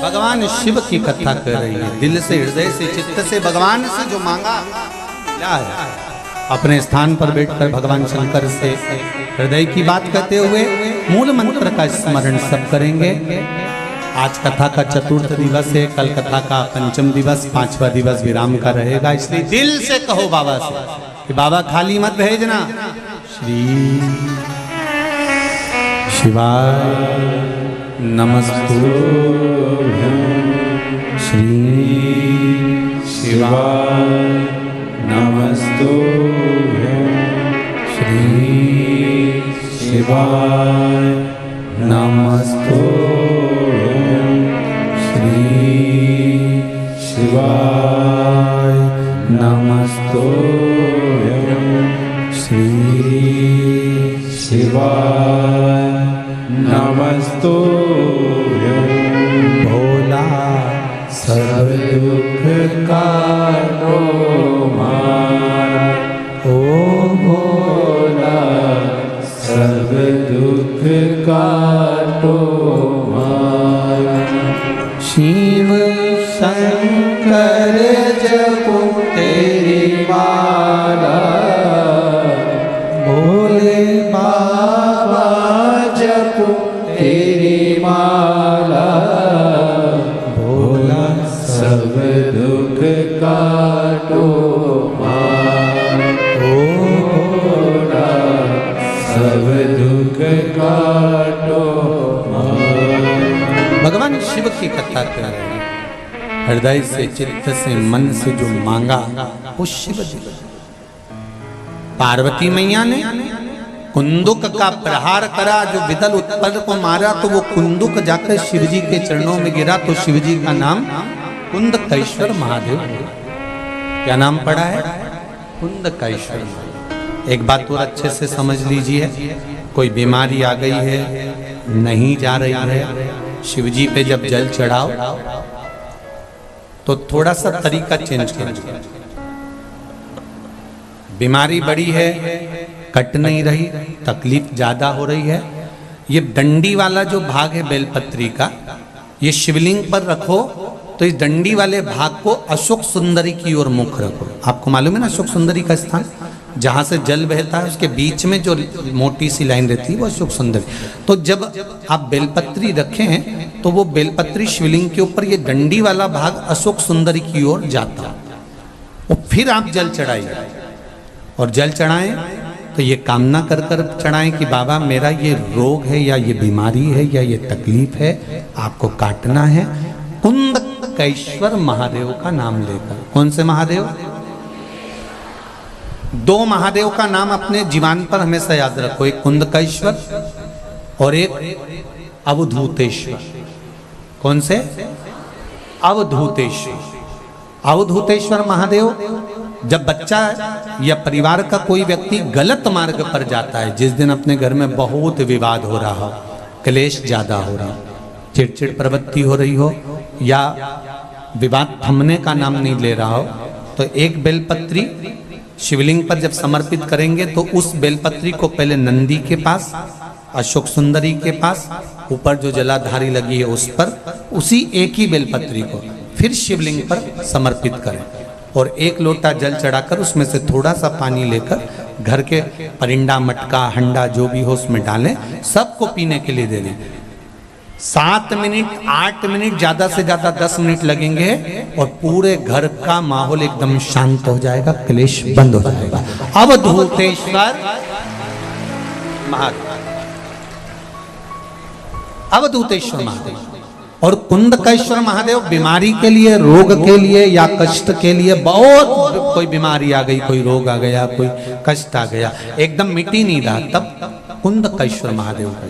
भगवान शिव की कथा कर रही है। दिल से, हृदय से, चित्त से भगवान से जो मांगा क्या है। अपने स्थान पर बैठकर भगवान शंकर से हृदय की बात कहते हुए मूल मंत्र का स्मरण सब करेंगे। आज कथा का चतुर्थ दिवस है, कल कथा का पंचम दिवस, 5वां दिवस विराम का रहेगा। इसलिए दिल से कहो बाबा से कि बाबा खाली मत भेजना। श्री शिवाय नमस्तुभ्यं। श्री शिवाय नमस्तुभ्यं। श्री शिवाय नमस्तुभ्यं। श्री शिवाय नमस्तुभ्यं। श्री शिवाय नमस्तुभ्यं। भोला सर्व दुख का नो मारा। ओ काटो मारा। शिव शंकर जपो तेरी माला, भोले बाबा जपो तेरी माला, भोला सब दुख काटो मारा। भोला सब दुख काटो मारा। भगवान शिव की कथा कर रहे हैं। हृदय से, चित्त से, मन से जो मांगा वो शिव जी। पार्वती मैया ने कुंदुक का प्रहार करा, जो विदल उत्पल को मारा, तो वो कुंदुक जाकर शिव जी के चरणों में गिरा, तो शिव जी का नाम कुंदकेश्वर महादेव। क्या नाम पड़ा है? कुंदकेश्वर। एक बात और अच्छे से समझ लीजिए, कोई बीमारी आ गई है, नहीं जा रही है, शिव जी पे जब जल चढ़ाओ तो थोड़ा सा तरीका चेंज करो। बीमारी बड़ी है, कट नहीं रही, तकलीफ ज्यादा हो रही है, ये डंडी वाला जो भाग है बेलपत्री का, ये शिवलिंग पर रखो, तो इस डंडी वाले भाग को अशोक सुंदरी की ओर मुख रखो। आपको मालूम है ना अशोक सुंदरी का स्थान, जहां से जल बहता है उसके बीच में जो मोटी सी लाइन रहती है वो अशोक सुंदरी। तो जब आप बेलपत्री रखे हैं तो वो बेलपत्री शिवलिंग के ऊपर ये डंडी वाला भाग अशोक सुंदरी की ओर जाता है, और फिर आप जल चढ़ाइए। और जल चढ़ाएं तो ये कामना कर कर चढ़ाएं कि बाबा मेरा ये रोग है या ये बीमारी है या ये तकलीफ है, आपको काटना है। कुंदकेश्वर महादेव का नाम लेकर। कौन से महादेव? दो महादेव का नाम अपने जीवन पर हमेशा याद रखो, एक कुंदकेश्वर और एक अवधूतेश्वर। कौन से? अवधूतेश्वर। अवधूतेश्वर महादेव, जब बच्चा या परिवार का कोई व्यक्ति गलत मार्ग पर जाता है, जिस दिन अपने घर में बहुत विवाद हो रहा हो, क्लेश ज्यादा हो रहा, चिड़चिड़ प्रवृत्ति हो रही हो, या विवाद थमने का नाम नहीं ले रहा हो, तो एक बेलपत्री शिवलिंग पर जब समर्पित करेंगे तो उस बेलपत्री को पहले नंदी के पास, अशोक सुंदरी के पास, ऊपर जो जलाधारी लगी है उस पर, उसी एक ही बेलपत्री को फिर शिवलिंग पर समर्पित करें, और एक लोटा जल चढ़ाकर उसमें से थोड़ा सा पानी लेकर घर के परिंदा, मटका, हंडा जो भी हो उसमें डालें, सबको पीने के लिए दे दें। 7 मिनट, 8 मिनट, ज्यादा से ज्यादा 10 मिनट लगेंगे और पूरे घर का माहौल एकदम शांत हो जाएगा, क्लेश बंद हो जाएगा। अवधूतेश्वर महादेव, अवधूतेश्वर महादेव और कुंदकेश्वर महादेव बीमारी के लिए, रोग के लिए या कष्ट के लिए, बहुत कोई बीमारी आ गई, कोई रोग आ गया, कोई कष्ट आ गया, एकदम मिटी नहीं रहा, तब कुंदकेश्वर महादेव का।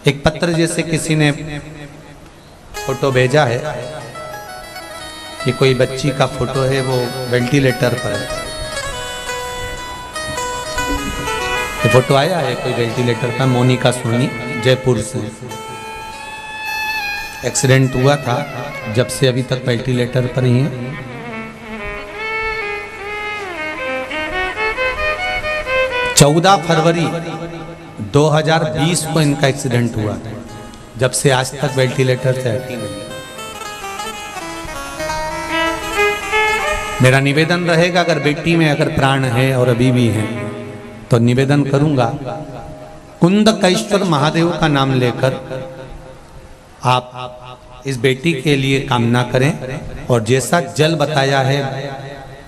एक पत्र जैसे किसी ने फोटो भेजा है कि कोई बच्ची का फोटो है, वो वेंटिलेटर पर है, तो फोटो आया है कोई वेंटिलेटर का, मोनिका सोनी, जयपुर से। एक्सीडेंट हुआ था, जब से अभी तक वेंटिलेटर पर ही है। चौदह फरवरी 2020 को इनका एक्सीडेंट हुआ, जब से आज तक वेंटिलेटर से हटी नहीं। मेरा निवेदन रहेगा, अगर बेटी में अगर प्राण है और अभी भी है, तो निवेदन करूंगा कुंदकेश्वर महादेव का नाम लेकर आप इस बेटी के लिए कामना करें, और जैसा जल बताया है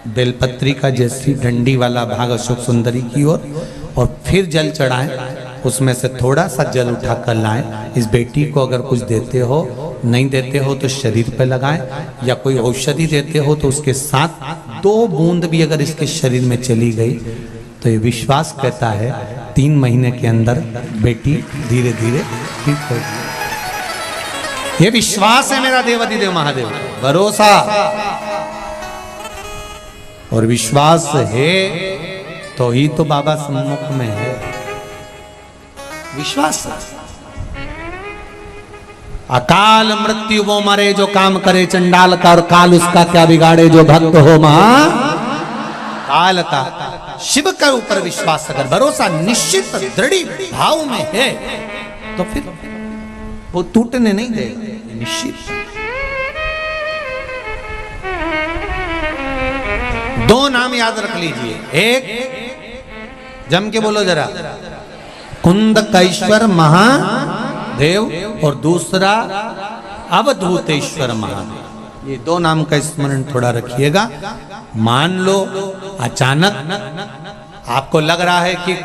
बेलपत्री का, जैसी डंडी वाला भाग अशोक सुंदरी की ओर, और फिर जल चढ़ाएं, उसमें से थोड़ा सा जल उठा कर लाएं। इस बेटी को अगर कुछ देते हो, नहीं देते हो तो शरीर पे लगाएं, या कोई औषधि देते हो तो उसके साथ 2 बूंद भी अगर इसके शरीर में चली गई, तो ये विश्वास कहता है 3 महीने के अंदर बेटी धीरे धीरे ठीक होगी। ये विश्वास है मेरा देवाधिदेव महादेव, भरोसा और विश्वास है तो ही तो बाबा सम्मुख में है। विश्वास, अकाल मृत्यु वो मरे जो काम करे चंडाल का, और काल उसका क्या बिगाड़े जो भक्त हो महा काल का। शिव के ऊपर विश्वास अगर, भरोसा निश्चित दृढ़ भाव में है, तो फिर वो टूटने नहीं देगा, निश्चित। दो नाम याद रख लीजिए, एक जम के बोलो जरा, कुंदकेश्वर महादेव, और दूसरा अवधूतेश्वर महादेव। ये दो नाम का स्मरण थोड़ा रखिएगा। मान लो अचानक आपको लग रहा है कि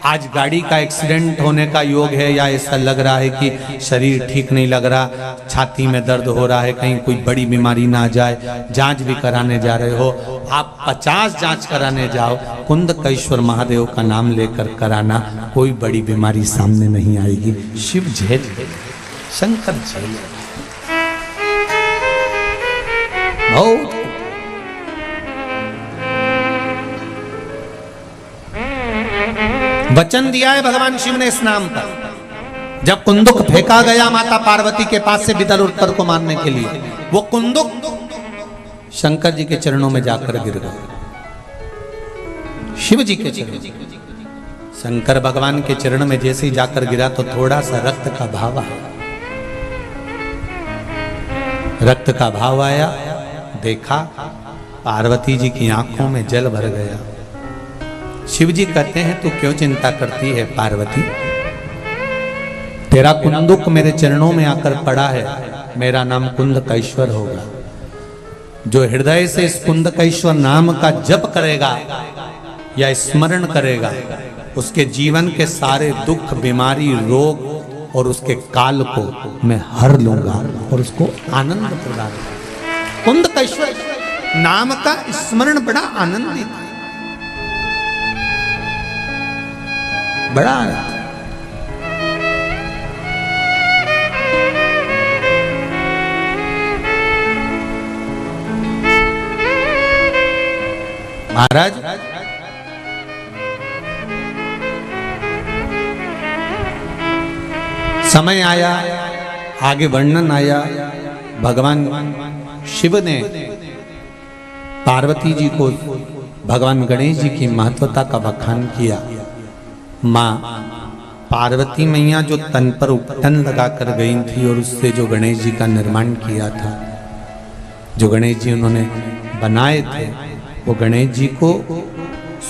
आज गाड़ी का एक्सीडेंट होने का योग है, या ऐसा लग रहा है कि शरीर ठीक नहीं लग रहा, छाती में दर्द हो रहा है, कहीं कोई बड़ी बीमारी ना आ जाए, जांच भी कराने जा रहे हो, आप 50 जांच कराने जाओ, कुंदकेश्वर महादेव का नाम लेकर कराना, कोई बड़ी बीमारी सामने नहीं आएगी। शिव झेल, शंकर झेल। बहुत वचन दिया है भगवान शिव ने इस नाम का। जब कुंदुक फेंका गया माता पार्वती के पास से विदल उत्तर को मारने के लिए, वो कुंदुक शंकर जी के चरणों में जाकर गिर गया, शिव जी के चरणों। शंकर भगवान के चरण में जैसे ही जाकर गिरा तो थोड़ा सा रक्त का भाव आया, रक्त का भाव आया, देखा पार्वती जी की आंखों में जल भर गया। शिव जी कहते हैं तू क्यों चिंता करती है पार्वती, तेरा कुंदुक मेरे चरणों में आकर पड़ा है, मेरा नाम कुंदकेश्वर होगा। जो हृदय से इस कुंदकेश्वर नाम का जप करेगा या स्मरण करेगा, उसके जीवन के सारे दुख, बीमारी, रोग और उसके काल को मैं हर लूंगा और उसको आनंद प्रदान करूंगा। कुंदकेश्वर नाम का स्मरण बड़ा आनंदित है, बड़ा महाराज समय आया, आगे वर्णन आया, भगवान शिव ने पार्वती जी को, भगवान गणेश जी की महत्वता का बखान किया। माँ पार्वती मैया जो तन पर उपटन लगाकर गई थी और उससे जो गणेश जी का निर्माण किया था, जो गणेश जी उन्होंने बनाए थे, वो गणेश जी को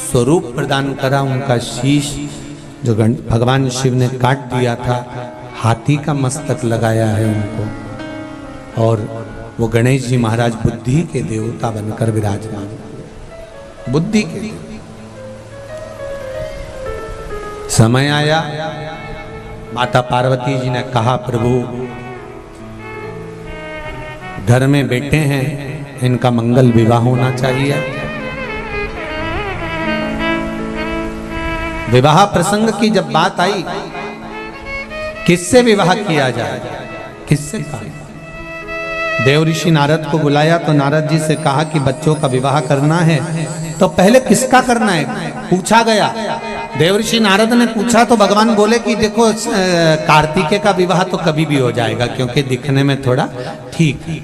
स्वरूप प्रदान करा। उनका शीश जो भगवान शिव ने काट दिया था, हाथी का मस्तक लगाया है उनको, और वो गणेश जी महाराज बुद्धि के देवता बनकर विराजमान, बुद्धि के। समय आया, माता पार्वती जी ने कहा प्रभु घर में बेटे हैं, इनका मंगल विवाह होना चाहिए। विवाह प्रसंग की जब बात आई, किससे विवाह किया जाए, किससे कहा? देव ऋषि नारद को बुलाया तो नारद जी से कहा कि बच्चों का विवाह करना है, तो पहले किसका करना है पूछा गया। देव ऋषि नारद ने पूछा तो भगवान बोले कि देखो कार्तिकेय का विवाह तो कभी भी हो जाएगा, क्योंकि दिखने में थोड़ा ठीक है।